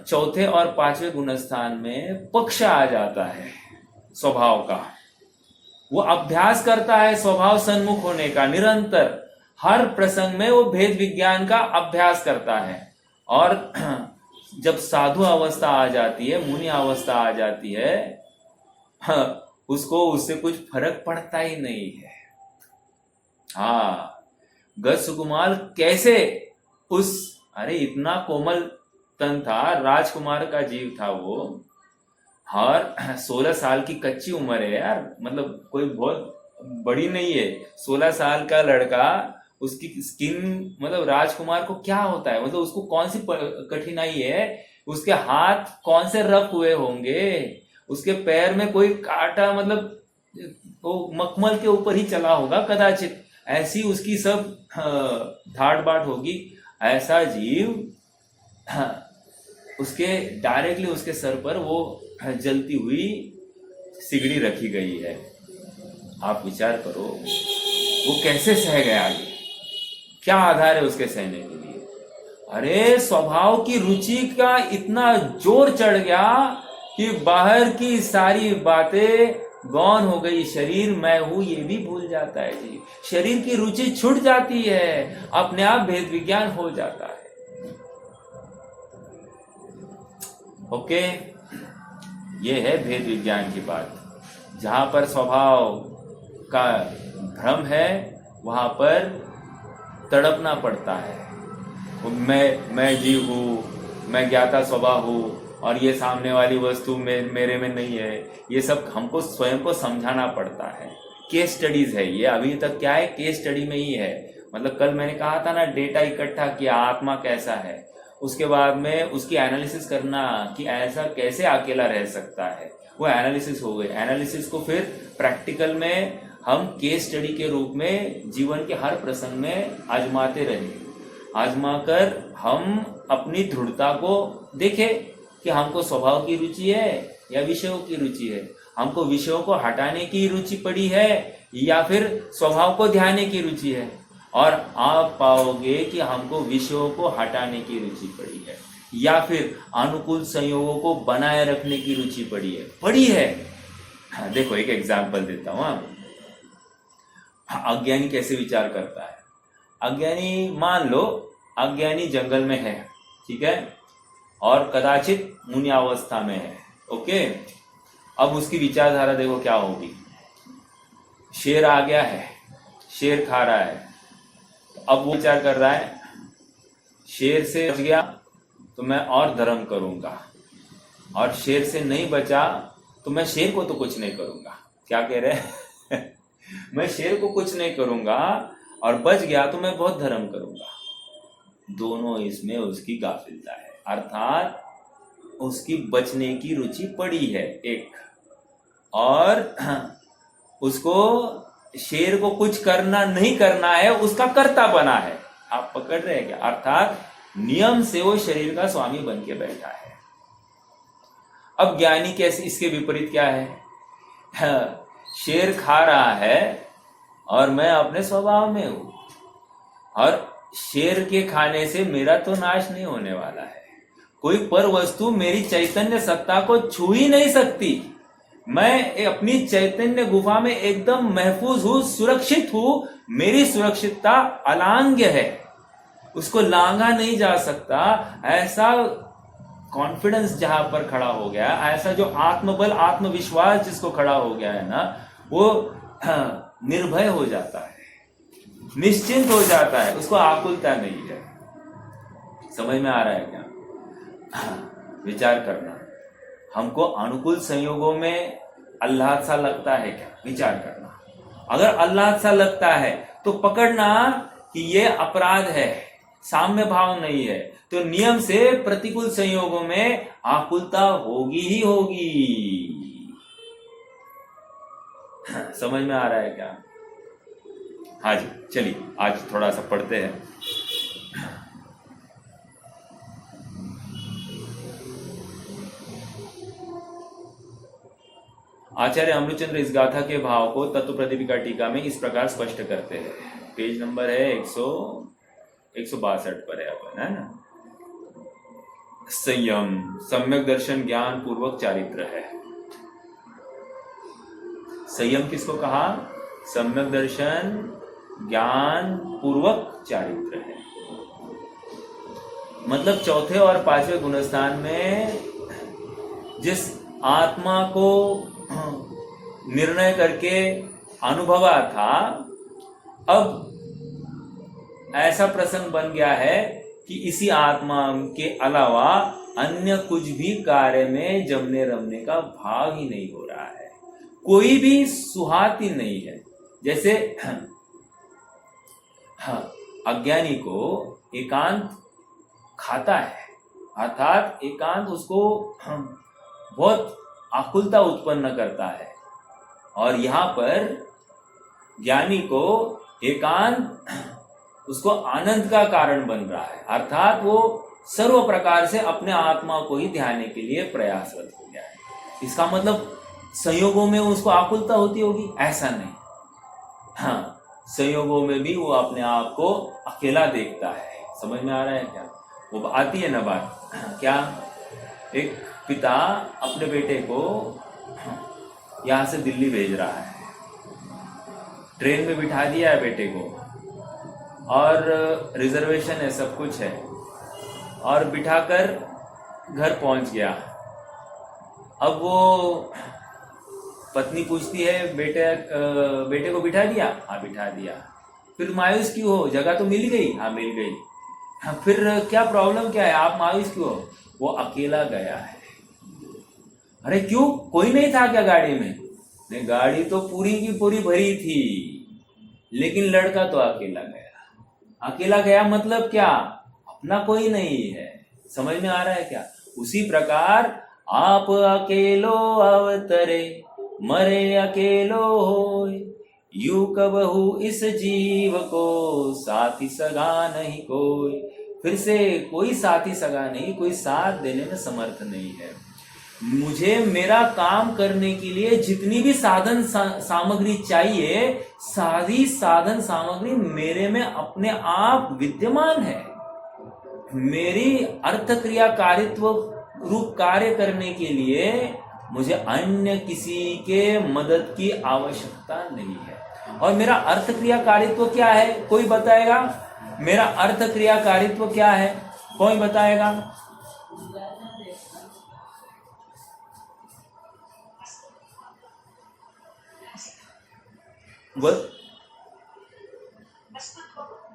चौथे और पांचवें गुणस्थान में पक्ष आ जाता है स्वभाव का। वो अभ्यास करता है स्वभाव सन्मुख होने का, निरंतर हर प्रसंग में वो भेद विज्ञान का अभ्यास करता है। और जब साधु अवस्था आ जाती है, मुनि अवस्था आ जाती है, उसको उससे कुछ फर्क पड़ता ही नहीं है। हाँ, गज सुकुमार कैसे अरे इतना कोमल तन था, राजकुमार का जीव था वो, और 16 साल की कच्ची उम्र है यार, मतलब कोई बहुत बड़ी नहीं है। 16 साल का लड़का, उसकी स्किन, मतलब राजकुमार को क्या होता है, मतलब उसको कौन सी कठिनाई है, उसके हाथ कौन से रफ हुए होंगे, उसके पैर में कोई कांटा, मतलब वो मखमल के ऊपर ही चला होगा कदाचित, ऐसी उसकी सब ठाट बाट होगी। ऐसा जीव, उसके डायरेक्टली उसके सर पर वो जलती हुई सिगड़ी रखी गई है। आप विचार करो वो कैसे सह गया, आगे क्या आधार है उसके सहने के लिए। अरे स्वभाव की रुचि का इतना जोर चढ़ गया कि बाहर की सारी बातें गौन हो गई, शरीर मैं हूं ये भी भूल जाता है जी, शरीर की रुचि छूट जाती है, अपने आप भेद विज्ञान हो जाता है। ओके, ये है भेद विज्ञान की बात। जहां पर स्वभाव का भ्रम है वहां पर तड़पना पड़ता है। मैं जीव हूं, मैं ज्ञाता स्वभाव हूं, और ये सामने वाली वस्तु मेरे में नहीं है, ये सब हमको स्वयं को समझाना पड़ता है। केस स्टडीज है ये, अभी तक क्या है, केस स्टडी में ही है। मतलब कल मैंने कहा था ना, डेटा इकट्ठा किया, आत्मा कैसा है, उसके बाद में उसकी एनालिसिस करना कि ऐसा कैसे अकेला रह सकता है, वो एनालिसिस हो गई। एनालिसिस को फिर प्रैक्टिकल में हम केस स्टडी के रूप में जीवन के हर प्रसंग में आजमाते रहे, आजमाकर हम अपनी दृढ़ता को देखें कि हमको स्वभाव की रुचि है या विषयों की रुचि है, हमको विषयों को हटाने की रुचि पड़ी है या फिर स्वभाव को ध्याने की रुचि है। और आप पाओगे कि हमको विषयों को हटाने की रुचि पड़ी है या फिर अनुकूल संयोगों को बनाए रखने की रुचि पड़ी है। हाँ, देखो एक एग्जाम्पल देता हूं। अज्ञानी कैसे विचार करता है। अज्ञानी, मान लो अज्ञानी जंगल में है, ठीक है, और कदाचित मुनि अवस्था में है। ओके, अब उसकी विचारधारा देखो क्या होगी। शेर आ गया है, शेर खा रहा है, अब वो विचार कर रहा है शेर से बच गया तो मैं और धर्म करूंगा, और शेर से नहीं बचा तो मैं शेर को तो कुछ नहीं करूंगा। क्या कह रहे हैं मैं शेर को कुछ नहीं करूंगा और बच गया तो मैं बहुत धर्म करूंगा। दोनों इसमें उसकी गाफिलता है, अर्थात उसकी बचने की रुचि पड़ी है एक, और उसको शेर को कुछ करना नहीं करना है, उसका कर्ता बना है। आप पकड़ रहे हैं क्या? अर्थात नियम से वो शरीर का स्वामी बन के बैठा है। अब ज्ञानी कैसे, इसके विपरीत क्या है? शेर खा रहा है और मैं अपने स्वभाव में हूं, और शेर के खाने से मेरा तो नाश नहीं होने वाला है। कोई पर वस्तु मेरी चैतन्य सत्ता को छू ही नहीं सकती। मैं अपनी चैतन्य गुफा में एकदम महफूज हूं, सुरक्षित हूं। मेरी सुरक्षितता अलांग्य है, उसको लांघा नहीं जा सकता। ऐसा कॉन्फिडेंस जहां पर खड़ा हो गया, ऐसा जो आत्मबल, आत्मविश्वास जिसको खड़ा हो गया है ना, वो निर्भय हो जाता है, निश्चिंत हो जाता है, उसको आकुलता नहीं है। समझ में आ रहा है क्या? विचार करना। हमको अनुकूल संयोगों में आह्लाद सा लगता है क्या? विचार करना। अगर अल्लाह सा लगता है तो पकड़ना कि ये अपराध है, साम्य भाव नहीं है, तो नियम से प्रतिकूल संयोगों में आकुलता होगी ही होगी। समझ में आ रहा है क्या? हाँ जी, चलिए आज थोड़ा सा पढ़ते हैं। आचार्य अमृतचंद्र इस गाथा के भाव को तत्व प्रदीपिका टीका में इस प्रकार स्पष्ट करते हैं। पेज नंबर है 162 पर है अपन, है ना। संयम सम्यक दर्शन ज्ञान पूर्वक चारित्र है। संयम किसको कहा? सम्यक दर्शन ज्ञान पूर्वक चारित्र है। मतलब चौथे और पांचवें गुणस्थान में जिस आत्मा को निर्णय करके अनुभवा था, अब ऐसा प्रसंग बन गया है कि इसी आत्मा के अलावा अन्य कुछ भी कार्य में जमने रमने का भाव ही नहीं हो रहा है, कोई भी सुहाती नहीं है। जैसे अज्ञानी को एकांत खाता है, अर्थात एकांत उसको बहुत आकुलता उत्पन्न करता है, और यहाँ पर ज्ञानी को एकांत उसको आनंद का कारण बन रहा है, अर्थात वो सर्व प्रकार से अपने आत्मा को ही ध्यान के लिए प्रयासरत हो गया है। इसका मतलब संयोगों में उसको आकुलता होती होगी? ऐसा नहीं। हाँ, संयोगों में भी वो अपने आप को अकेला देखता है। समझ में आ रहा है क्या? वो आती है ना बात, क्या एक पिता अपने बेटे को यहां से दिल्ली भेज रहा है, ट्रेन में बिठा दिया है बेटे को, और रिजर्वेशन है, सब कुछ है, और बिठाकर घर पहुंच गया। अब वो पत्नी पूछती है, बेटे को बिठा दिया? हाँ बिठा दिया। फिर मायूस क्यों हो? जगह तो मिल गई? हाँ मिल गई। हाँ फिर क्या प्रॉब्लम क्या है, आप मायूस क्यों हो? वो अकेला गया है। अरे क्यों, कोई नहीं था क्या गाड़ी में? नहीं, गाड़ी तो पूरी की पूरी भरी थी, लेकिन लड़का तो अकेला गया। अकेला गया मतलब क्या? अपना कोई नहीं है। समझ में आ रहा है क्या? उसी प्रकार आप अकेलो अवतरे मरे अकेलो होय, यू कबहू इस जीव को साथी सगा नहीं कोई। फिर से कोई साथी सगा नहीं, कोई साथ देने में समर्थ नहीं है। मुझे मेरा काम करने के लिए जितनी भी साधन सामग्री चाहिए, सारी साधन सामग्री मेरे में अपने आप विद्यमान है। मेरी अर्थ क्रियाकारित्व रूप कार्य करने के लिए मुझे अन्य किसी के मदद की आवश्यकता नहीं है। और मेरा अर्थ क्रियाकारित्व क्या है? कोई बताएगा? मेरा अर्थ क्रियाकारित्व क्या है? कोई बताएगा?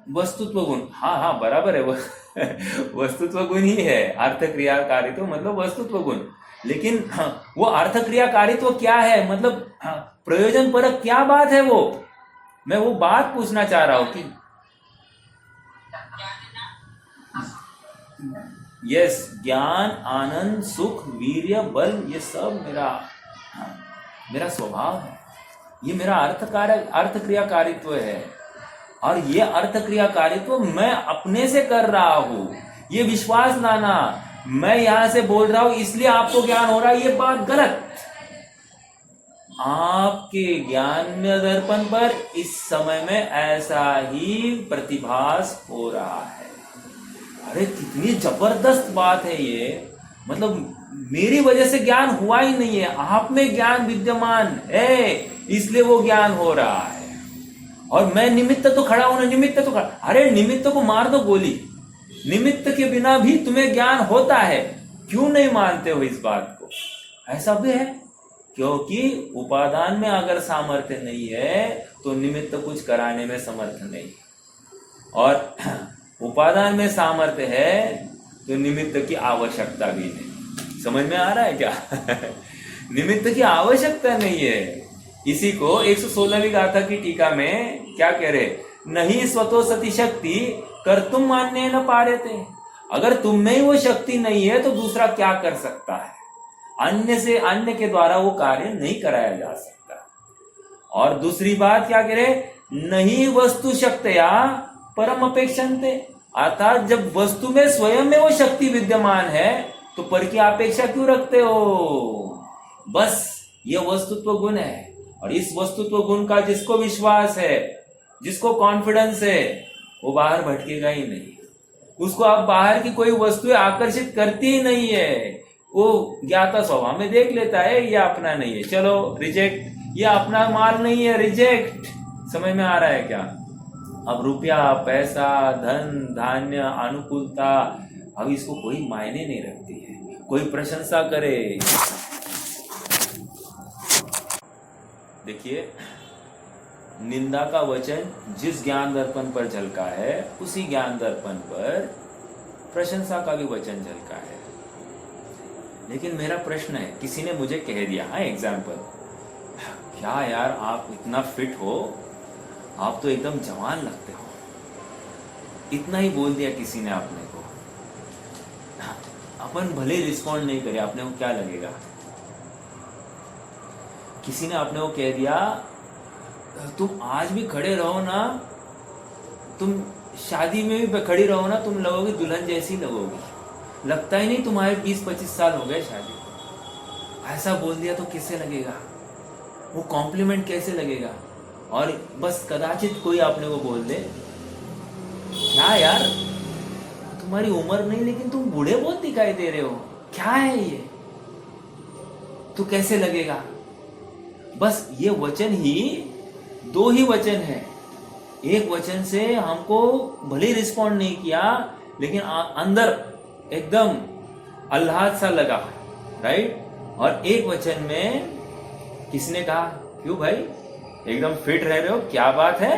वस्तुत्व गुण। हाँ हाँ बराबर है, वस्तुत्व गुण ही है अर्थ क्रियाकारित्व, मतलब वस्तुत्व गुण। लेकिन वो अर्थ क्रियाकारित्व क्या है, मतलब प्रयोजन परक क्या बात है? वो मैं वो बात पूछना चाह रहा हूं कि यस, ज्ञान आनंद सुख वीर्य बल, ये सब मेरा स्वभाव है, ये मेरा अर्थ क्रियाकारित्व है। और ये अर्थ क्रियाकारित्व मैं अपने से कर रहा हूं। ये विश्वास लाना, मैं यहां से बोल रहा हूं इसलिए आपको ज्ञान हो रहा है, ये बात गलत। आपके ज्ञान में दर्पण पर इस समय में ऐसा ही प्रतिभास हो रहा है। अरे कितनी जबरदस्त बात है ये। मतलब मेरी वजह से ज्ञान हुआ ही नहीं है, आप में ज्ञान विद्यमान है, इसलिए वो ज्ञान हो रहा है। और मैं निमित्त तो खड़ा हूं ना, निमित्त तो खड़ा। अरे निमित्त को मार दो गोली, निमित्त के बिना भी तुम्हें ज्ञान होता है। क्यों नहीं मानते हो इस बात को? ऐसा भी है, क्योंकि उपादान में अगर सामर्थ्य नहीं है तो निमित्त कुछ कराने में समर्थ नहीं, और उपादान में सामर्थ्य है तो निमित्त की आवश्यकता भी नहीं। समझ में आ रहा है क्या? निमित्त की आवश्यकता नहीं है, इसी को 116वीं गाथा की टीका में क्या कह रहे, नहीं स्वतो सती शक्ति कर तुम मान्य न पा रहे थे। अगर तुम में ही वो शक्ति नहीं है तो दूसरा क्या कर सकता है? अन्य के द्वारा वो कार्य नहीं कराया जा सकता। और दूसरी बात क्या कह रहे, नहीं वस्तु शक्तया परम अपेक्षन्ते, अर्थात जब वस्तु में स्वयं में वो शक्ति विद्यमान है तो पर की अपेक्षा क्यों रखते हो? बस ये वस्तुत्व गुण है, और इस वस्तुत्व गुण का जिसको विश्वास है, जिसको कॉन्फिडेंस है, वो बाहर भटकेगा ही नहीं। उसको अब बाहर की कोई वस्तुएं आकर्षित करती ही नहीं है। वो ज्ञाता स्वभाव में देख लेता है ये अपना नहीं है, चलो रिजेक्ट, ये अपना माल नहीं है, रिजेक्ट। समझ में आ रहा है क्या? अब रुपया, पैसा, धन, धान्य, अनुकूलता, अब इसको कोई मायने नहीं रखती है। कोई प्रशंसा करे, देखिए निंदा का वचन जिस ज्ञान दर्पण पर झलका है उसी ज्ञान दर्पण पर प्रशंसा का भी वचन झलका है। लेकिन मेरा प्रश्न है, किसी ने मुझे कह दिया, हाँ एग्जाम्पल, क्या यार आप इतना फिट हो, आप तो एकदम जवान लगते हो, इतना ही बोल दिया किसी ने आपने को, अपन भले रिस्पॉन्ड नहीं करे, आपने को क्या लगेगा? किसी ने आपने को कह दिया तुम आज भी खड़े रहो ना, तुम शादी में भी खड़ी रहो ना, तुम लगोगे दुल्हन जैसी लगोगी, लगता ही नहीं तुम्हारे 20-25 साल हो गए शादी को। ऐसा बोल दिया तो किससे लगेगा? वो कॉम्प्लीमेंट कैसे लगेगा? और बस कदाचित कोई आपने को बोल दे, क्या यार तुम्हारी उम्र नहीं लेकिन तुम बूढ़े बहुत दिखाई दे रहे हो, क्या है ये? तो कैसे लगेगा? बस ये वचन ही, दो ही वचन है। एक वचन से हमको भले रिस्पॉन्ड नहीं किया, लेकिन अंदर एकदम आह्लाद सा लगा, राइट? और एक वचन में किसने कहा, क्यों भाई एकदम फिट रह रहे हो, क्या बात है?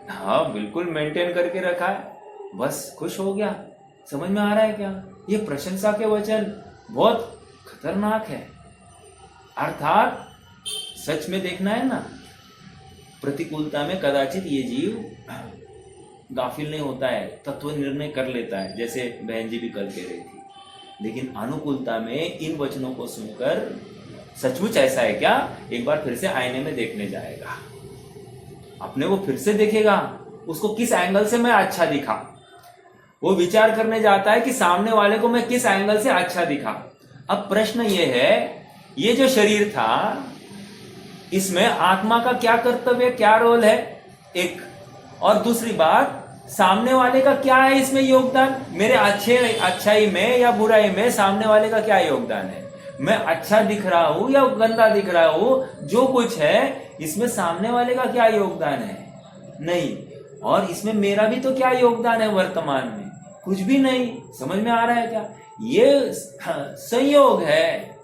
हाँ बिल्कुल मेंटेन करके रखा है, बस खुश हो गया। समझ में आ रहा है क्या? ये प्रशंसा के वचन बहुत खतरनाक है। अर्थात सच में देखना है ना, प्रतिकूलता में कदाचित ये जीव गाफिल नहीं होता है, तत्व निर्णय कर लेता है, जैसे बहन जी भी कल कह रही थी। लेकिन अनुकूलता में इन वचनों को सुनकर सचमुच ऐसा है क्या, एक बार फिर से आईने में देखने जाएगा, अपने को फिर से देखेगा, उसको किस एंगल से मैं अच्छा दिखा। वो विचार करने जाता है कि सामने वाले को मैं किस एंगल से अच्छा दिखा। अब प्रश्न ये है, ये जो शरीर था इसमें आत्मा का क्या कर्तव्य, क्या रोल है, एक। और दूसरी बात, सामने वाले का क्या है इसमें योगदान? मेरे अच्छाई में या बुराई में सामने वाले का क्या योगदान है? मैं अच्छा दिख रहा हूं या गंदा दिख रहा हूं, जो कुछ है इसमें सामने वाले का क्या योगदान है? नहीं। और इसमें मेरा भी तो क्या योगदान है वर्तमान में? कुछ भी नहीं। समझ में आ रहा है क्या? ये संयोग है,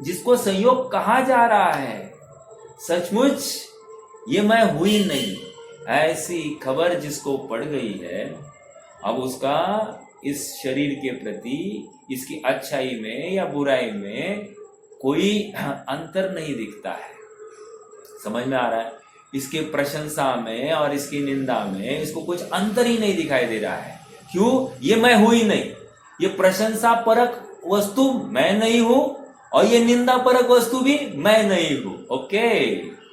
जिसको संयोग कहा जा रहा है। सचमुच ये मैं हुई नहीं, ऐसी खबर जिसको पड़ गई है, अब उसका इस शरीर के प्रति, इसकी अच्छाई में या बुराई में कोई अंतर नहीं दिखता है। समझ में आ रहा है? इसके प्रशंसा में और इसकी निंदा में इसको कुछ अंतर ही नहीं दिखाई दे रहा है। क्यों? ये मैं हुई नहीं, ये प्रशंसा परक वस्तु मैं नहीं हूं, और ये निंदा परक वस्तु भी मैं नहीं हूं। ओके,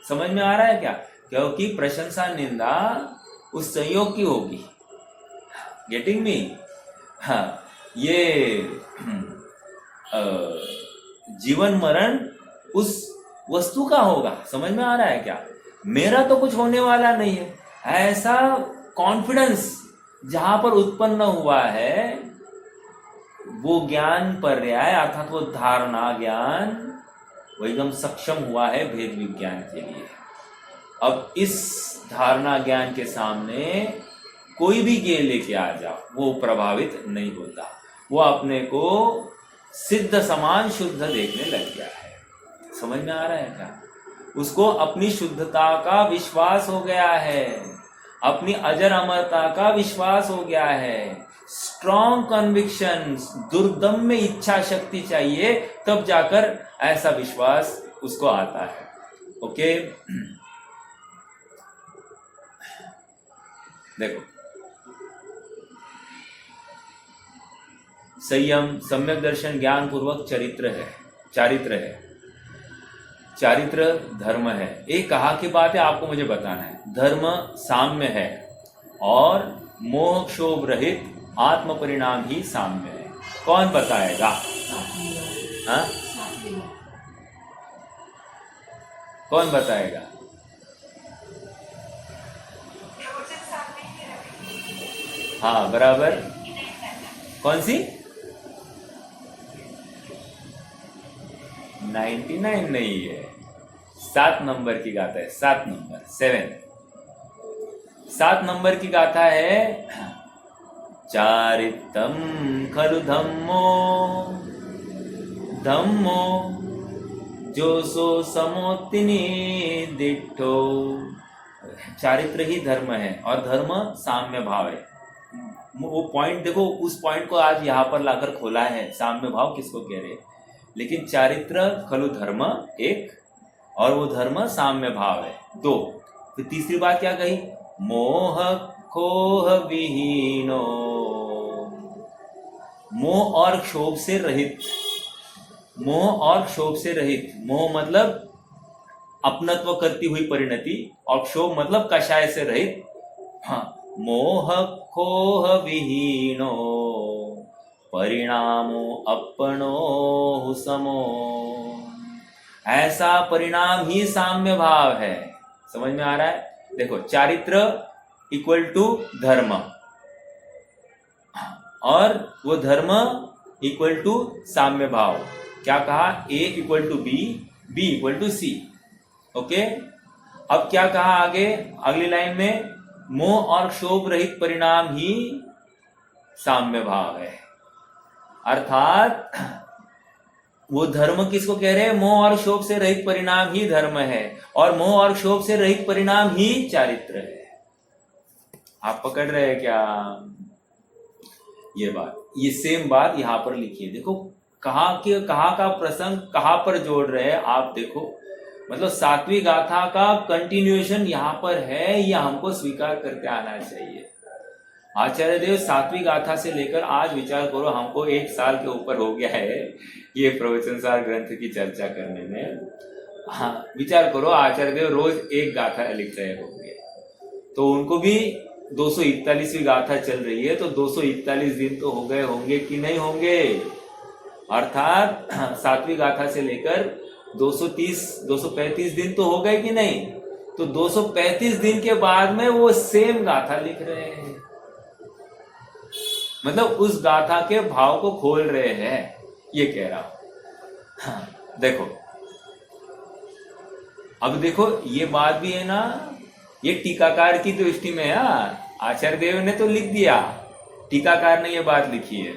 समझ में आ रहा है क्या? क्योंकि प्रशंसा निंदा उस संयोग की होगी। Getting me? हाँ, ये जीवन मरण उस वस्तु का होगा। समझ में आ रहा है क्या? मेरा तो कुछ होने वाला नहीं है, ऐसा कॉन्फिडेंस जहां पर उत्पन्न हुआ है, वो ज्ञान पर्याय अर्थात वो धारणा ज्ञान वो एकदम सक्षम हुआ है भेद विज्ञान के लिए। अब इस धारणा ज्ञान के सामने कोई भी गेय लेके आ जाओ, वो प्रभावित नहीं होता। वो अपने को सिद्ध समान शुद्ध देखने लग गया है। समझ में आ रहा है क्या? उसको अपनी शुद्धता का विश्वास हो गया है, अपनी अजर अमरता का विश्वास हो गया है। स्ट्रॉन्ग कन्विक्शन, दुर्दम में इच्छा शक्ति चाहिए, तब जाकर ऐसा विश्वास उसको आता है। ओके। देखो, संयम, सम्यक दर्शन, ज्ञान पूर्वक चरित्र है, चारित्र है, चारित्र धर्म है। एक कहा की बात है, आपको मुझे बताना है। धर्म साम्य है और मोह क्षोभ रहित आत्म परिणाम ही साम्य है। कौन बताएगा? हाँ, कौन बताएगा? हाँ बराबर। कौन सी? 99 नहीं है, 7 नंबर की गाथा है। 7 नंबर, 7 नंबर की गाथा है। चारित्रम खलु धम्मो, धम्मो जो सो समोतिनी दिठो। चारित्र ही धर्म है और धर्म साम्य भाव है। वो पॉइंट देखो, उस पॉइंट को आज यहाँ पर लाकर खोला है। साम्य भाव किसको कह रहे? लेकिन चारित्र खलु धर्म एक, और वो धर्म साम्य भाव है 2। फिर तीसरी बात क्या कही? मोह खोह विहीनो, मोह और क्षोभ से रहित। मोह और क्षोभ से रहित। मोह मतलब अपनत्व करती हुई परिणति, और क्षोभ मतलब कषाय से रहित। हाँ, मोह खोह विहीनो परिणामो अपनो समो। ऐसा परिणाम ही साम्य भाव है। समझ में आ रहा है? देखो, चारित्र इक्वल टू धर्म, और वो धर्म इक्वल टू साम्य भाव। क्या कहा? A equal to B, B equal to C. Okay. अब क्या कहा आगे अगली लाइन में? मोह और क्षोभ रहित परिणाम ही साम्य भाव है। अर्थात वो धर्म किसको कह रहे हैं? मोह और क्षोभ से रहित परिणाम ही धर्म है, और मोह और क्षोभ से रहित परिणाम ही चारित्र है। आप पकड़ रहे हैं क्या ये बात? ये सेम बात यहां पर लिखी है। देखो कहाँ का प्रसंग कहां पर जोड़ रहे हैं आप देखो। मतलब सातवीं गाथा का कंटिन्यूएशन यहां पर है, यह हमको स्वीकार करके आना चाहिए। आचार्य देव सातवीं गाथा से लेकर आज विचार करो, हमको 1 साल के ऊपर हो गया है ये प्रवचन सार ग्रंथ की चर्चा करने में। हाँ, विचार करो, आचार्य देव रोज 1 गाथा लिख रहे होंगे, तो उनको भी 241वीं गाथा चल रही है, तो 241 दिन तो हो गए होंगे कि नहीं होंगे? अर्थात 7वीं गाथा से लेकर 235 दिन तो हो गए कि नहीं? तो 235 दिन के बाद में वो सेम गाथा लिख रहे हैं, मतलब उस गाथा के भाव को खोल रहे हैं, ये कह रहा हूं। हाँ, देखो अब देखो, ये बात भी है ना, ये टीकाकार की दृष्टि में है। आचार्य देव ने तो लिख दिया, टीकाकार ने ये बात लिखी है।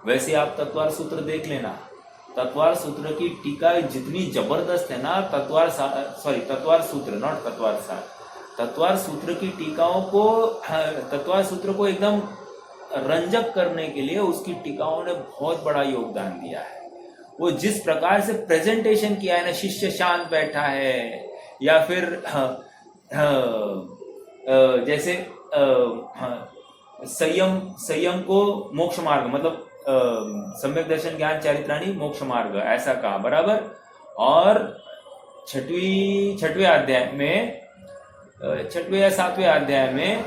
वैसे आप तत्वार सूत्र देख लेना, तत्वार सूत्र की टीका जितनी जबरदस्त है ना, तत्वार सूत्र, नॉट तत्वार सार, तत्वार सूत्र की टीकाओं को, तत्वार सूत्र को एकदम रंजक करने के लिए उसकी टीकाओं ने बहुत बड़ा योगदान दिया है। वो जिस प्रकार से प्रेजेंटेशन किया है ना, शिष्य शांत बैठा है, या फिर जैसे संयम को मोक्ष मार्ग, मतलब सम्यक दर्शन ज्ञान चारित्राणी मोक्ष मार्ग, ऐसा कहा बराबर। और छठवें अध्याय में, 6वें या 7वें अध्याय में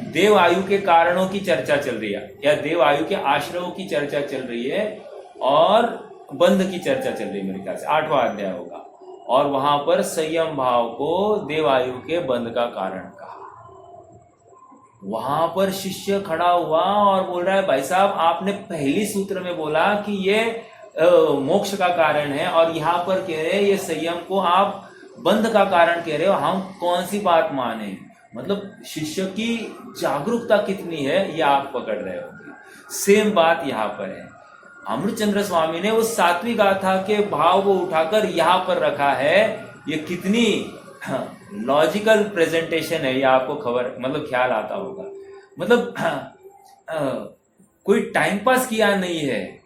देव आयु के कारणों की चर्चा चल रही है, या देव आयु के आश्रयों की चर्चा चल रही है, और बंध की चर्चा चल रही है, मेरे ख्याल से 8वां अध्याय होगा। और वहां पर संयम भाव को देव आयु के बंध का कारण कहा। वहां पर शिष्य खड़ा हुआ और बोल रहा है, भाई साहब आपने पहली सूत्र में बोला कि ये मोक्ष का कारण है, और यहाँ पर कह रहे हैं ये संयम को आप बंध का कारण कह रहे हो, हम कौन सी बात माने? मतलब शिष्य की जागरूकता कितनी है ये आप पकड़ रहे होंगे। सेम बात यहाँ पर है। अमृतचंद्र स्वामी ने उस 7वीं गाथा के भाव को उठाकर यहाँ पर रखा है। ये कितनी लॉजिकल प्रेजेंटेशन है, ये आपको खबर, मतलब ख्याल आता होगा। मतलब कोई टाइम पास किया नहीं है,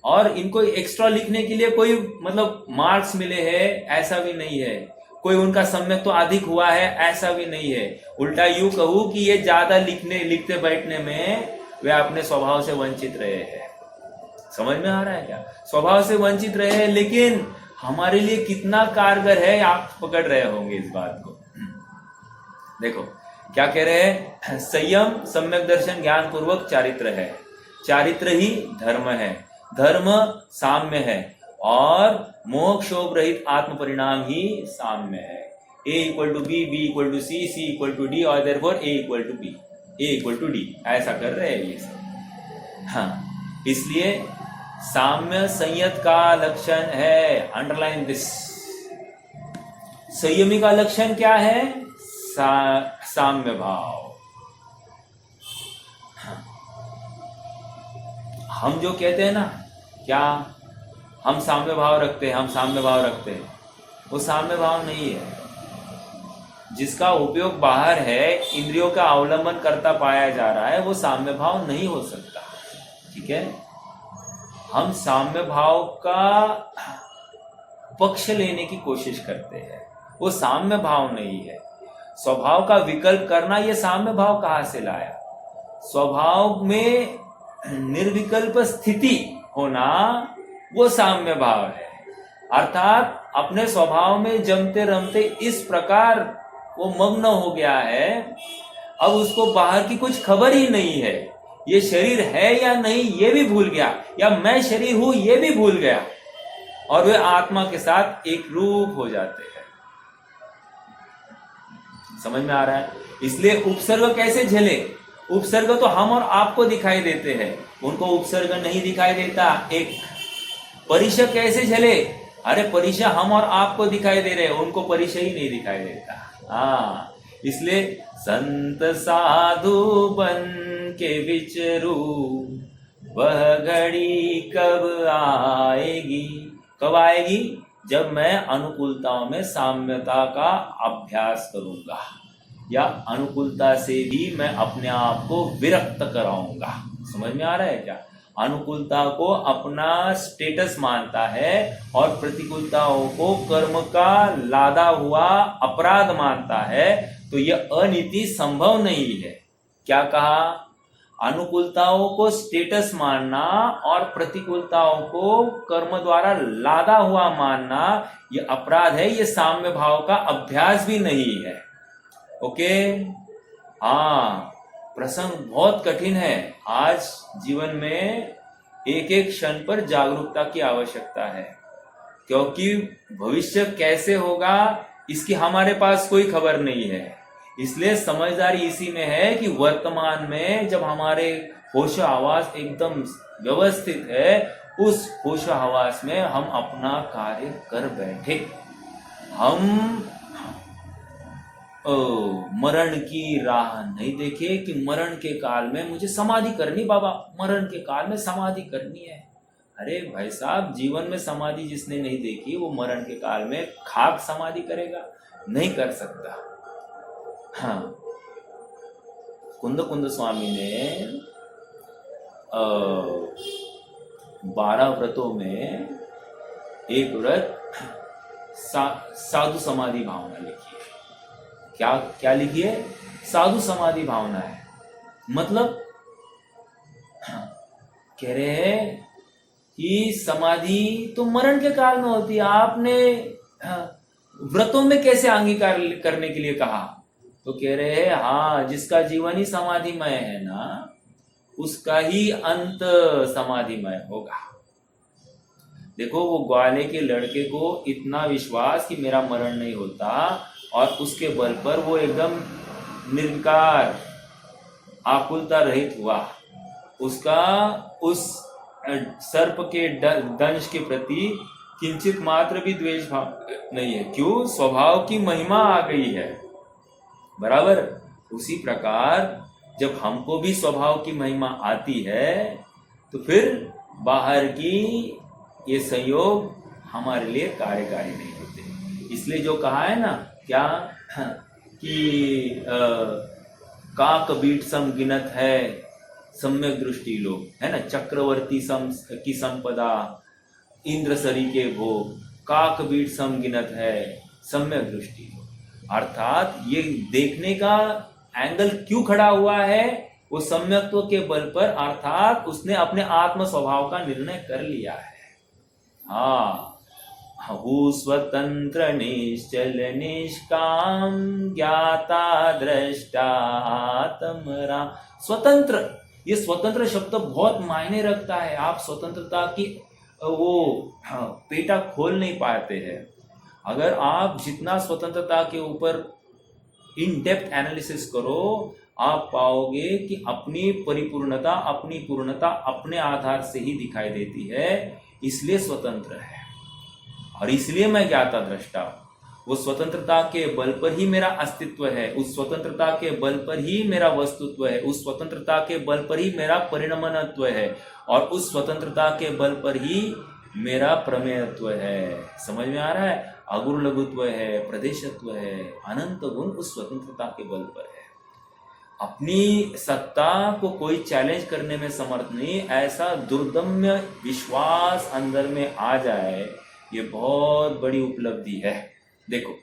और इनको एक्स्ट्रा लिखने के लिए कोई मतलब मार्क्स मिले हैं ऐसा भी नहीं है, कोई उनका सम्यक तो अधिक हुआ है ऐसा भी नहीं है। उल्टा यूं कहूं कि ये ज्यादा लिखते बैठने में वे अपने स्वभाव से वंचित रहे हैं। समझ में आ रहा है क्या? स्वभाव से वंचित रहे हैं, लेकिन हमारे लिए कितना कारगर है आप पकड़ रहे होंगे इस बात को। देखो क्या कह रहे हैं, संयम सम्यक दर्शन ज्ञान पूर्वक चारित्र है, चारित्र ही धर्म है, धर्म साम्य है, और मोह क्षोभ रहित आत्म परिणाम ही साम्य है। A equal to B, B equal to C, C equal to D, और therefore A equal to B, A equal to D, ऐसा कर रहे हैं ये सब। हाँ, इसलिए साम्य संयत का लक्षण है, अंडरलाइन दिस। संयमी का लक्षण क्या है? साम्य भाव। हम जो कहते हैं ना, क्या हम साम्य भाव रखते हैं, हम साम्य भाव रखते हैं, वो साम्य भाव नहीं है। जिसका उपयोग बाहर है, इंद्रियों का अवलंबन करता पाया जा रहा है, वो साम्य भाव नहीं हो सकता। ठीक है, हम साम्य भाव का पक्ष लेने की कोशिश करते हैं, वो साम्य भाव नहीं है। स्वभाव का विकल्प करना, ये साम्य भाव कहाँ से लाया? स्वभाव में निर्विकल्प स्थिति होना वो साम्य भाव है। अर्थात अपने स्वभाव में जमते रमते इस प्रकार वो मग्न हो गया है, अब उसको बाहर की कुछ खबर ही नहीं है। ये शरीर है या नहीं ये भी भूल गया, या मैं शरीर हूं ये भी भूल गया, और वे आत्मा के साथ एक रूप हो जाते हैं। समझ में आ रहा है? इसलिए उपसर्ग कैसे झेले? उपसर्ग तो हम और आपको दिखाई देते हैं, उनको उपसर्ग नहीं दिखाई देता। एक परिचय कैसे झेले? अरे परिचय हम और आपको दिखाई दे रहे हैं, उनको परिचय ही नहीं दिखाई देता। हाँ, इसलिए संत साधु बन के विचरू, वह घड़ी कब आएगी? कब आएगी? जब मैं अनुकूलताओं में साम्यता का अभ्यास करूंगा, या अनुकूलता से भी मैं अपने आप को विरक्त कराऊंगा। समझ में आ रहा है क्या? अनुकूलता को अपना स्टेटस मानता है और प्रतिकूलताओं को कर्म का लादा हुआ अपराध मानता है, तो यह अनीति संभव नहीं है। क्या कहा? अनुकूलताओं को स्टेटस मानना और प्रतिकूलताओं को कर्म द्वारा लादा हुआ मानना यह अपराध है, यह साम्य भाव का अभ्यास भी नहीं है। ओके? हाँ, प्रसंग बहुत कठिन है। आज जीवन में एक एक क्षण पर जागरूकता की आवश्यकता है, क्योंकि भविष्य कैसे होगा इसकी हमारे पास कोई खबर नहीं है। इसलिए समझदारी इसी में है कि वर्तमान में जब हमारे होश आवास एकदम व्यवस्थित है, उस होश आवास में हम अपना कार्य कर बैठे। हम मरण की राह नहीं देखे कि मरण के काल में मुझे समाधि करनी, बाबा मरण के काल में समाधि करनी है। अरे भाई साहब, जीवन में समाधि जिसने नहीं देखी वो मरण के काल में खाक समाधि करेगा? नहीं कर सकता। हाँ, कुंद स्वामी ने 12 व्रतों में एक व्रत साधु समाधि भावना लिखी है। क्या लिखी है? साधु समाधि भावना है। मतलब कह रहे हैं कि समाधि तो मरण के काल में होती है, आपने व्रतों में कैसे अंगीकार करने के लिए कहा? तो कह रहे हैं हाँ, जिसका जीवन ही समाधिमय है ना, उसका ही अंत समाधिमय होगा। देखो, वो ग्वाले के लड़के को इतना विश्वास कि मेरा मरण नहीं होता, और उसके बल पर वो एकदम निर्विकार आकुलता रहित हुआ। उसका उस सर्प के दंश के प्रति किंचित मात्र भी द्वेष भाव नहीं है। क्यों? स्वभाव की महिमा आ गई है। बराबर उसी प्रकार जब हमको भी स्वभाव की महिमा आती है, तो फिर बाहर की ये संयोग हमारे लिए कार्यकारी नहीं होते। इसलिए जो कहा है ना, क्या कि काक बीट सम गिनत है, सम्यक दृष्टि लोग, है ना, चक्रवर्ती की संपदा, इंद्र सरी के भोग, काक बीट सम गिनत है, सम्यक दृष्टि। अर्थात ये देखने का एंगल क्यों खड़ा हुआ है, वो सम्यक्त्व के बल पर, अर्थात उसने अपने आत्म स्वभाव का निर्णय कर लिया है। हाँ, हु स्वतंत्र निश्चल निष्काम ज्ञाता दृष्टा आत्मराम। स्वतंत्र, ये स्वतंत्र शब्द बहुत मायने रखता है। आप स्वतंत्रता की वो पेटा खोल नहीं पाते हैं। अगर आप जितना स्वतंत्रता के ऊपर इन डेप्थ एनालिसिस करो, आप पाओगे कि अपनी परिपूर्णता, अपनी पूर्णता अपने आधार से ही दिखाई देती है, इसलिए स्वतंत्र है। और इसलिए मैं ज्ञाता दृष्टा हूं। वो स्वतंत्रता के बल पर ही मेरा अस्तित्व है, उस स्वतंत्रता के बल पर ही मेरा वस्तुत्व है, उस स्वतंत्रता के बल पर ही मेरा परिणमनत्व है, और उस स्वतंत्रता के बल पर ही मेरा प्रमेयत्व है। समझ में आ रहा है? अगुर लघुत्व है, प्रदेशत्व है, अनंत गुण उस स्वतंत्रता के बल पर है। अपनी सत्ता को कोई चैलेंज करने में समर्थ नहीं, ऐसा दुर्दम्य विश्वास अंदर में आ जाए, ये बहुत बड़ी उपलब्धि है। देखो,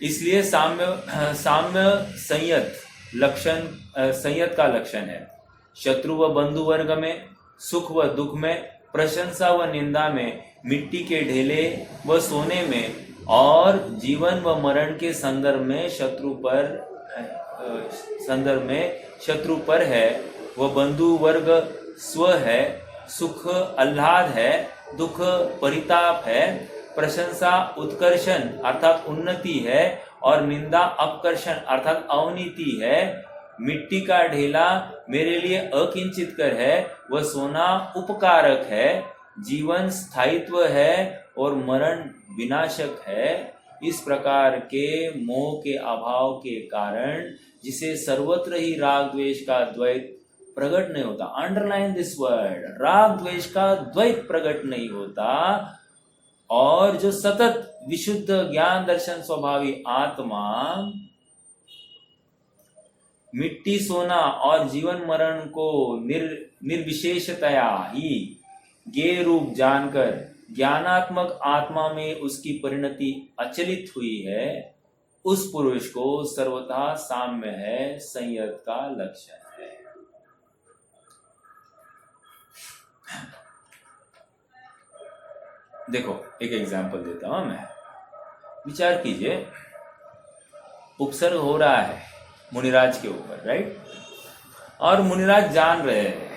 इसलिए साम्य संयत लक्षण, संयत का लक्षण है। शत्रु व बंधु वर्ग में, सुख व दुख में, प्रशंसा व निंदा में, मिट्टी के ढेले व सोने में, और जीवन व मरण के संदर्भ में शत्रु पर है, वह बंधु वर्ग स्व है, सुख आह्लाद है, दुख परिताप है, प्रशंसा उत्कर्षण अर्थात उन्नति है, और निंदा अपकर्षण अर्थात अवनीति है। मिट्टी का ढेला मेरे लिए अकिंचितकर है, वह सोना उपकारक है, जीवन स्थायित्व है और मरण विनाशक है। इस प्रकार के मोह के अभाव के कारण जिसे सर्वत्र ही राग द्वेष का द्वैत प्रकट नहीं होता, अंडरलाइन दिस वर्ड, राग द्वेष का द्वैत प्रकट नहीं होता, और जो सतत विशुद्ध ज्ञान दर्शन स्वभावी आत्मा मिट्टी सोना और जीवन मरण को निर्विशेषतया ही ज्ञेय रूप जानकर ज्ञानात्मक आत्मा में उसकी परिणति अचलित हुई है, उस पुरुष को सर्वथा साम्य है, संयत का लक्षण है। देखो, एक एग्जांपल देता हूं मैं। विचार कीजिए, उपसर्ग हो रहा है मुनिराज के ऊपर, राइट, और मुनिराज जान रहे हैं।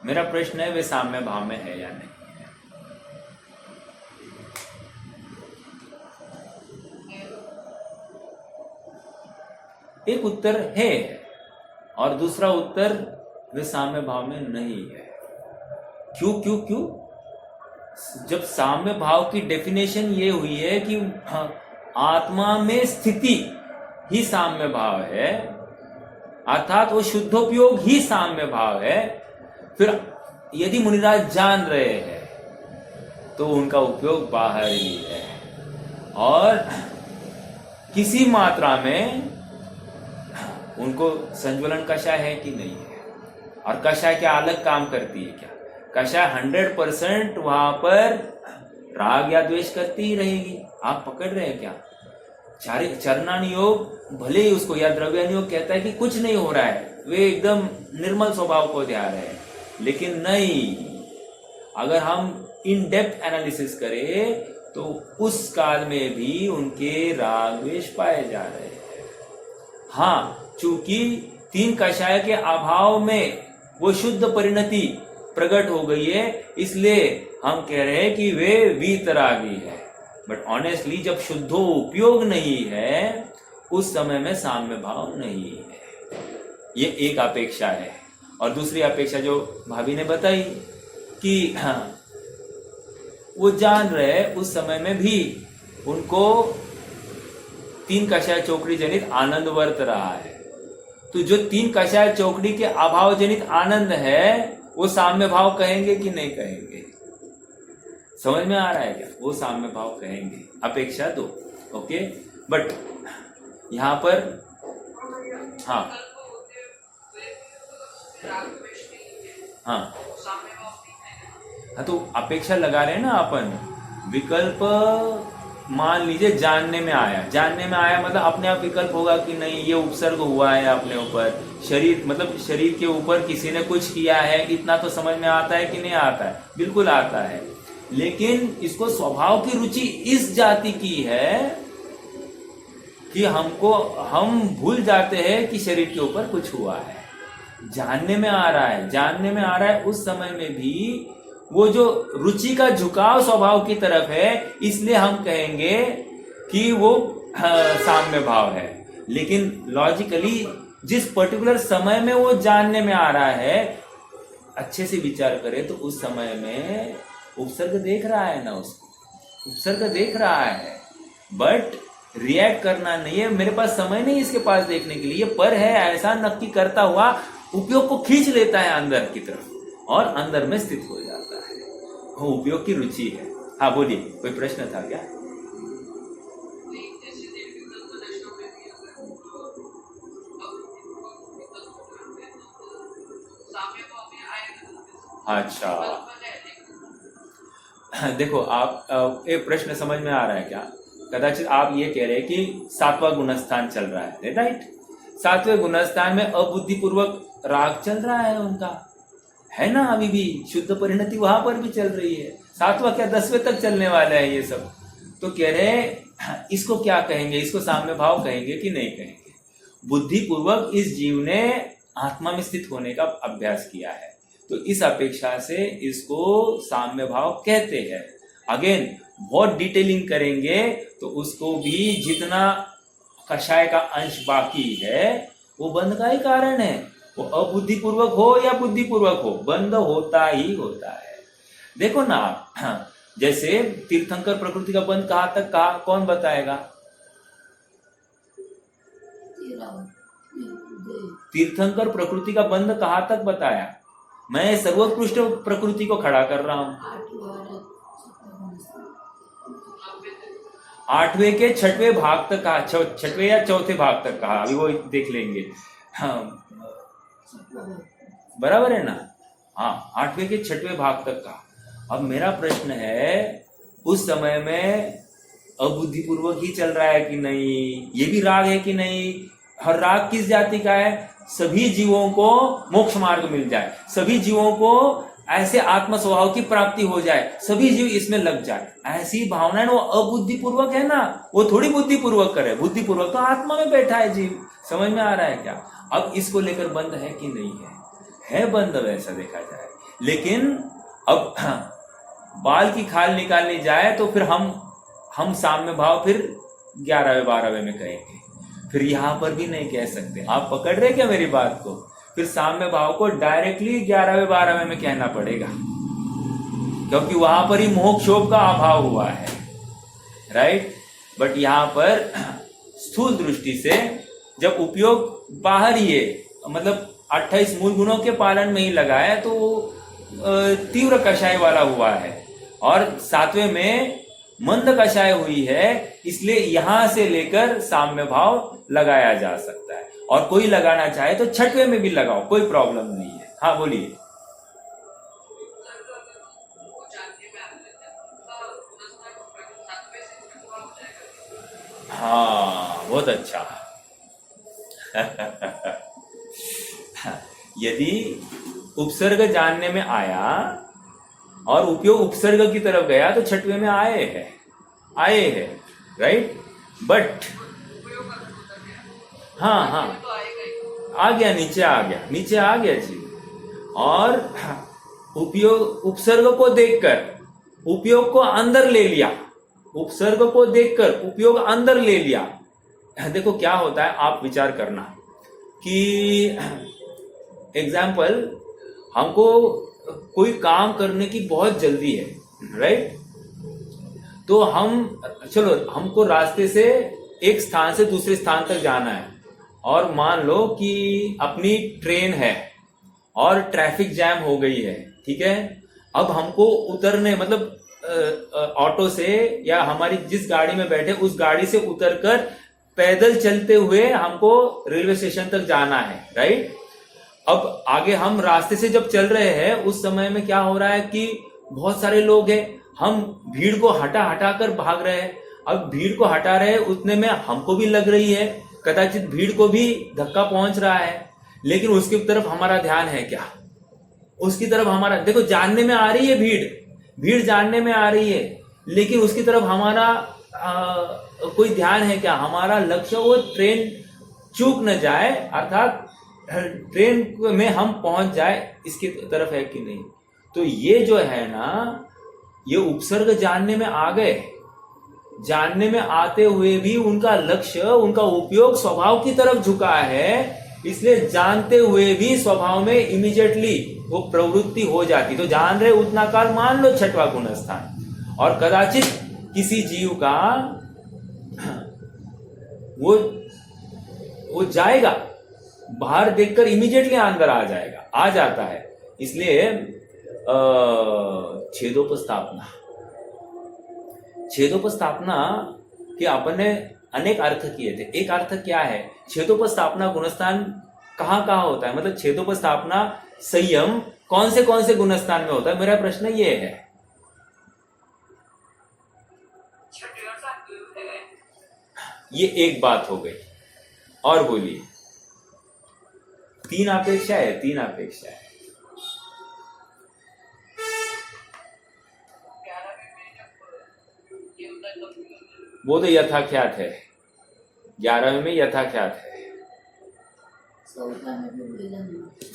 मेरा प्रश्न है, वे साम्य भाव में है या नहीं? एक उत्तर है और दूसरा उत्तर वे साम्य भाव में नहीं है। क्यों क्यों क्यों? जब साम्य भाव की डेफिनेशन ये हुई है कि आत्मा में स्थिति ही साम्य भाव है, अर्थात वो शुद्धोपयोग ही साम्य भाव है, फिर यदि मुनिराज जान रहे हैं तो उनका उपयोग बाहर ही है, और किसी मात्रा में उनको संज्वलन कषाय है कि नहीं है, और कषाय क्या अलग काम करती है क्या? कषाय 100% वहां पर राग या द्वेष करती ही रहेगी। आप पकड़ रहे हैं क्या? चरणान योग भले ही उसको, या द्रव्यान योग कहता है कि कुछ नहीं हो रहा है, वे एकदम निर्मल स्वभाव को ध्यान रहे हैं, लेकिन नहीं, अगर हम इन डेप्थ एनालिसिस करें तो उस काल में भी उनके राग द्वेष पाए जा रहे हैं। हाँ, चूंकि 3 कषाय के अभाव में वो शुद्ध परिणति प्रकट हो गई है, इसलिए हम कह रहे हैं कि वे वीतरागी है। बट ऑनेस्टली जब शुद्धो उपयोग नहीं है, उस समय में साम्य भाव नहीं है। ये एक अपेक्षा है। और दूसरी अपेक्षा जो भाभी ने बताई कि हाँ, वो जान रहे उस समय में भी उनको 3 कषाय चौकड़ी जनित आनंद वर्त रहा है, तो जो 3 कषाय चौकड़ी के अभाव जनित आनंद है वो साम्य भाव कहेंगे कि नहीं कहेंगे? समझ में आ रहा है क्या? वो साम्य भाव कहेंगे, अपेक्षा 2। ओके, बट यहाँ पर हाँ हाँ हाँ, तो अपेक्षा लगा रहे हैं ना अपन। विकल्प मान लीजिए जानने में आया मतलब अपने आप विकल्प होगा कि नहीं, ये उपसर्ग हुआ है अपने ऊपर, शरीर मतलब शरीर के ऊपर किसी ने कुछ किया है, इतना तो समझ में आता है कि नहीं आता है? बिल्कुल आता है। लेकिन इसको स्वभाव की रुचि इस जाति की है कि हम भूल जाते हैं कि शरीर के ऊपर कुछ हुआ है। जानने में आ रहा है उस समय में भी वो जो रुचि का झुकाव स्वभाव की तरफ है, इसलिए हम कहेंगे कि वो साम्य भाव है। लेकिन लॉजिकली जिस पर्टिकुलर समय में वो जानने में आ रहा है, अच्छे से विचार करें तो उस समय में उपसर्ग देख रहा है ना, उसको उपसर्ग देख रहा है, बट रिएक्ट करना नहीं है। मेरे पास समय नहीं इसके पास देखने के लिए, पर है ऐसा नक्की करता हुआ उपयोग को खींच लेता है अंदर की तरफ और अंदर में स्थित हो जाता है। वो उपयोग की रुचि है। हाँ बोलिए, कोई प्रश्न था क्या? अच्छा, देखो आप एक प्रश्न समझ में आ रहा है क्या? कदाचित आप ये कह रहे हैं कि सातवां गुणस्थान चल रहा है, राइट? सातवें गुणस्थान में अबुद्धिपूर्वक राग चल रहा है उनका, है ना? अभी भी शुद्ध परिणति वहां पर भी चल रही है। सातवां क्या 10वें तक चलने वाला है ये सब। तो कह रहे हैं इसको क्या कहेंगे? इसको साम्य भाव कहेंगे कि नहीं कहेंगे? बुद्धिपूर्वक इस जीव ने आत्मा में स्थित होने का अभ्यास किया है, तो इस अपेक्षा से इसको साम्य भाव कहते हैं। अगेन बहुत डिटेलिंग करेंगे तो उसको भी जितना कषाय का अंश बाकी है वो बंध का ही कारण है। वो अबुद्धिपूर्वक हो या बुद्धिपूर्वक हो, बंध होता ही होता है। देखो ना, जैसे तीर्थंकर प्रकृति का बंध कहाँ तक कहा, कौन बताएगा? तीर्थंकर प्रकृति का बंध कहाँ तक बताया? मैं सर्वोत्कृष्ट प्रकृति को खड़ा कर रहा हूं। 8वें के 6वें भाग तक कहा, 6वें या 4थे भाग तक कहा, अभी वो देख लेंगे। हाँ बराबर है ना? हाँ, 8वें के 6वें भाग तक कहा। अब मेरा प्रश्न है, उस समय में अबुद्धिपूर्वक ही चल रहा है कि नहीं? ये भी राग है कि नहीं? हर राग किस जाति का है? सभी जीवों को मोक्ष मार्ग मिल जाए, सभी जीवों को ऐसे आत्म स्वभाव की प्राप्ति हो जाए, सभी जीव इसमें लग जाए, ऐसी भावना है। वो अबुद्धिपूर्वक है ना, वो थोड़ी बुद्धिपूर्वक करे। बुद्धिपूर्वक तो आत्मा में बैठा है जीव। समझ में आ रहा है क्या? अब इसको लेकर बंद है कि नहीं है? है बंद वैसा देखा जाए। लेकिन अब बाल की खाल निकालनी जाए तो फिर हम साम्य भाव फिर 11वें 12वें में कहेंगे, फिर यहां पर भी नहीं कह सकते। आप पकड़ रहे क्या मेरी बात को? फिर साम्य भाव को डायरेक्टली 11वें 12वें में कहना पड़ेगा, क्योंकि वहां पर ही मोह क्षोभ का अभाव हुआ है, राइट? बट यहां पर स्थूल दृष्टि से जब उपयोग बाहर ही है, मतलब 28 मूल गुणों के पालन में ही लगा है, तो तीव्र कषाय वाला हुआ है। और 7वें में मंद कषाय हुई है, इसलिए यहां से लेकर साम्य भाव लगाया जा सकता है। और कोई लगाना चाहे तो 6वें में भी लगाओ, कोई प्रॉब्लम नहीं है। हाँ बोलिए। हाँ बहुत अच्छा। यदि उपसर्ग जानने में आया और उपयोग उपसर्ग की तरफ गया तो 6वें में आए हैं, राइट? बट हाँ आ गया, नीचे आ गया जी। और उपयोग उपसर्ग को देखकर उपयोग को अंदर ले लिया, उपसर्ग को देखकर उपयोग अंदर ले लिया। देखो क्या होता है, आप विचार करना कि एग्जाम्पल, हमको कोई काम करने की बहुत जल्दी है, राइट? तो हमको रास्ते से एक स्थान से दूसरे स्थान तक जाना है, और मान लो कि अपनी ट्रेन है और ट्रैफिक जैम हो गई है, ठीक है? अब हमको उतरने, मतलब ऑटो से या हमारी जिस गाड़ी में बैठे उस गाड़ी से उतरकर पैदल चलते हुए हमको रेलवे स्टेशन तक जाना है, राइट। अब आगे हम रास्ते से जब चल रहे हैं उस समय में क्या हो रहा है कि बहुत सारे लोग हैं, हम भीड़ को हटा हटा कर भाग रहे हैं। अब भीड़ को हटा रहे हैं उतने में हमको भी लग रही है, कदाचित भीड़ को भी धक्का पहुंच रहा है, लेकिन उसकी तरफ हमारा ध्यान है क्या? उसकी तरफ हमारा, देखो जानने में आ रही है भीड़ जानने में आ रही है, लेकिन उसकी तरफ हमारा कोई ध्यान है क्या? हमारा लक्ष्य वो ट्रेन चूक न जाए, अर्थात ट्रेन में हम पहुंच जाए, इसकी तरफ है कि नहीं। तो ये जो है ना, ये उपसर्ग जानने में आ गए, जानने में आते हुए भी उनका लक्ष्य, उनका उपयोग स्वभाव की तरफ झुका है, इसलिए जानते हुए भी स्वभाव में इमीडिएटली वो प्रवृत्ति हो जाती। तो जान रहे उतना काल, मान लो छठवा गुण स्थान, और कदाचित किसी जीव का वो जाएगा, बाहर देखकर इमीडिएटली अंदर आ जाएगा, आ जाता है। इसलिए छेदोपस्थापना के अपन ने अनेक अर्थ किए थे। एक अर्थ क्या है, छेदोपस्थापना गुणस्थान कहाँ कहाँ होता है, मतलब छेदोपस्थापना संयम कौन से गुणस्थान में होता है, मेरा प्रश्न ये है। ये एक बात हो गई, और बोलिए। तीन अपेक्षा है। वो तो यथाख्यात है, 11वें में यथाख्यात है।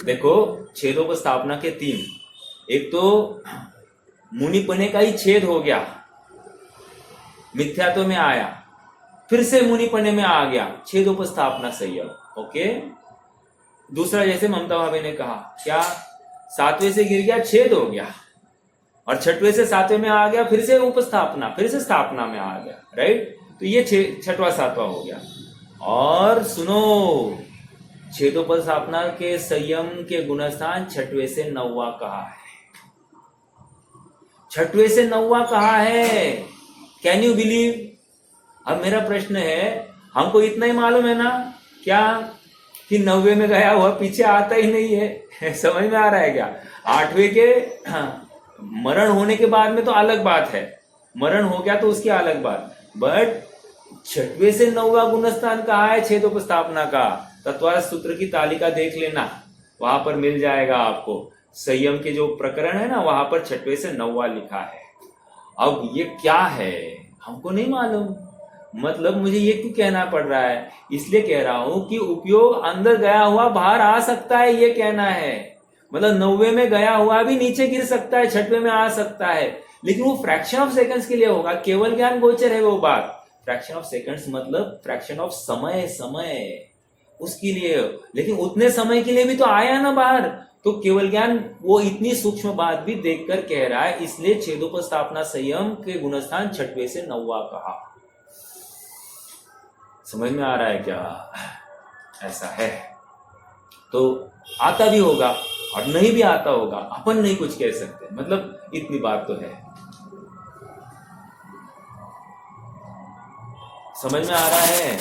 देखो छेदोपस्थापना के 3, एक तो मुनिपने का ही छेद हो गया, मिथ्यात्व में आया, फिर से मुनिपने में आ गया, छेदोपस्थापना संयम, ओके। दूसरा जैसे ममता भाभी ने कहा, क्या 7वें से गिर गया, छेद हो गया, और 6वें से 7वें में आ गया, फिर से उपस्थापना, फिर से स्थापना में आ गया, राइट। तो ये 6वां 7वां हो गया। और सुनो, छेदोपस्थापना के संयम के गुणस्थान 6वें से 9वां कहा है, 6वें से 9वां कहा है। Can you believe? अब मेरा प्रश्न है, हमको इतना ही मालूम है ना क्या कि 9वें में गया हुआ पीछे आता ही नहीं है। समझ में आ रहा है क्या? 8वें के मरण होने के बाद में तो अलग बात है, मरण हो गया तो उसकी अलग बात, बट 6वें से 9वां गुणस्थान कहा है छेदोपस्थापना का। तत्वार्थ सूत्र की तालिका देख लेना, वहां पर मिल जाएगा आपको। संयम के जो प्रकरण है ना, वहां पर 6वें से 9वां लिखा है। अब ये क्या है हमको नहीं मालूम, मतलब मुझे ये क्यों कहना पड़ रहा है, इसलिए कह रहा हूं कि उपयोग अंदर गया हुआ बाहर आ सकता है, ये कहना है। मतलब 9वें में गया हुआ भी नीचे गिर सकता है, 6वें में आ सकता है, लेकिन वो फ्रैक्शन ऑफ सेकंड्स के लिए होगा, केवल ज्ञान गोचर है वो बात। फ्रैक्शन ऑफ सेकंड्स मतलब फ्रैक्शन ऑफ समय उसके लिए, लेकिन उतने समय के लिए भी तो आया ना बाहर। तो केवल ज्ञान वो इतनी सूक्ष्म बात भी देखकर कह रहा है, इसलिए छेदोपस्थापना संयम के गुणस्थान 6वें से 9वां कहा। समझ में आ रहा है क्या? ऐसा है तो आता भी होगा और नहीं भी आता होगा, अपन नहीं कुछ कह सकते, मतलब इतनी बात तो है। समझ में आ रहा है?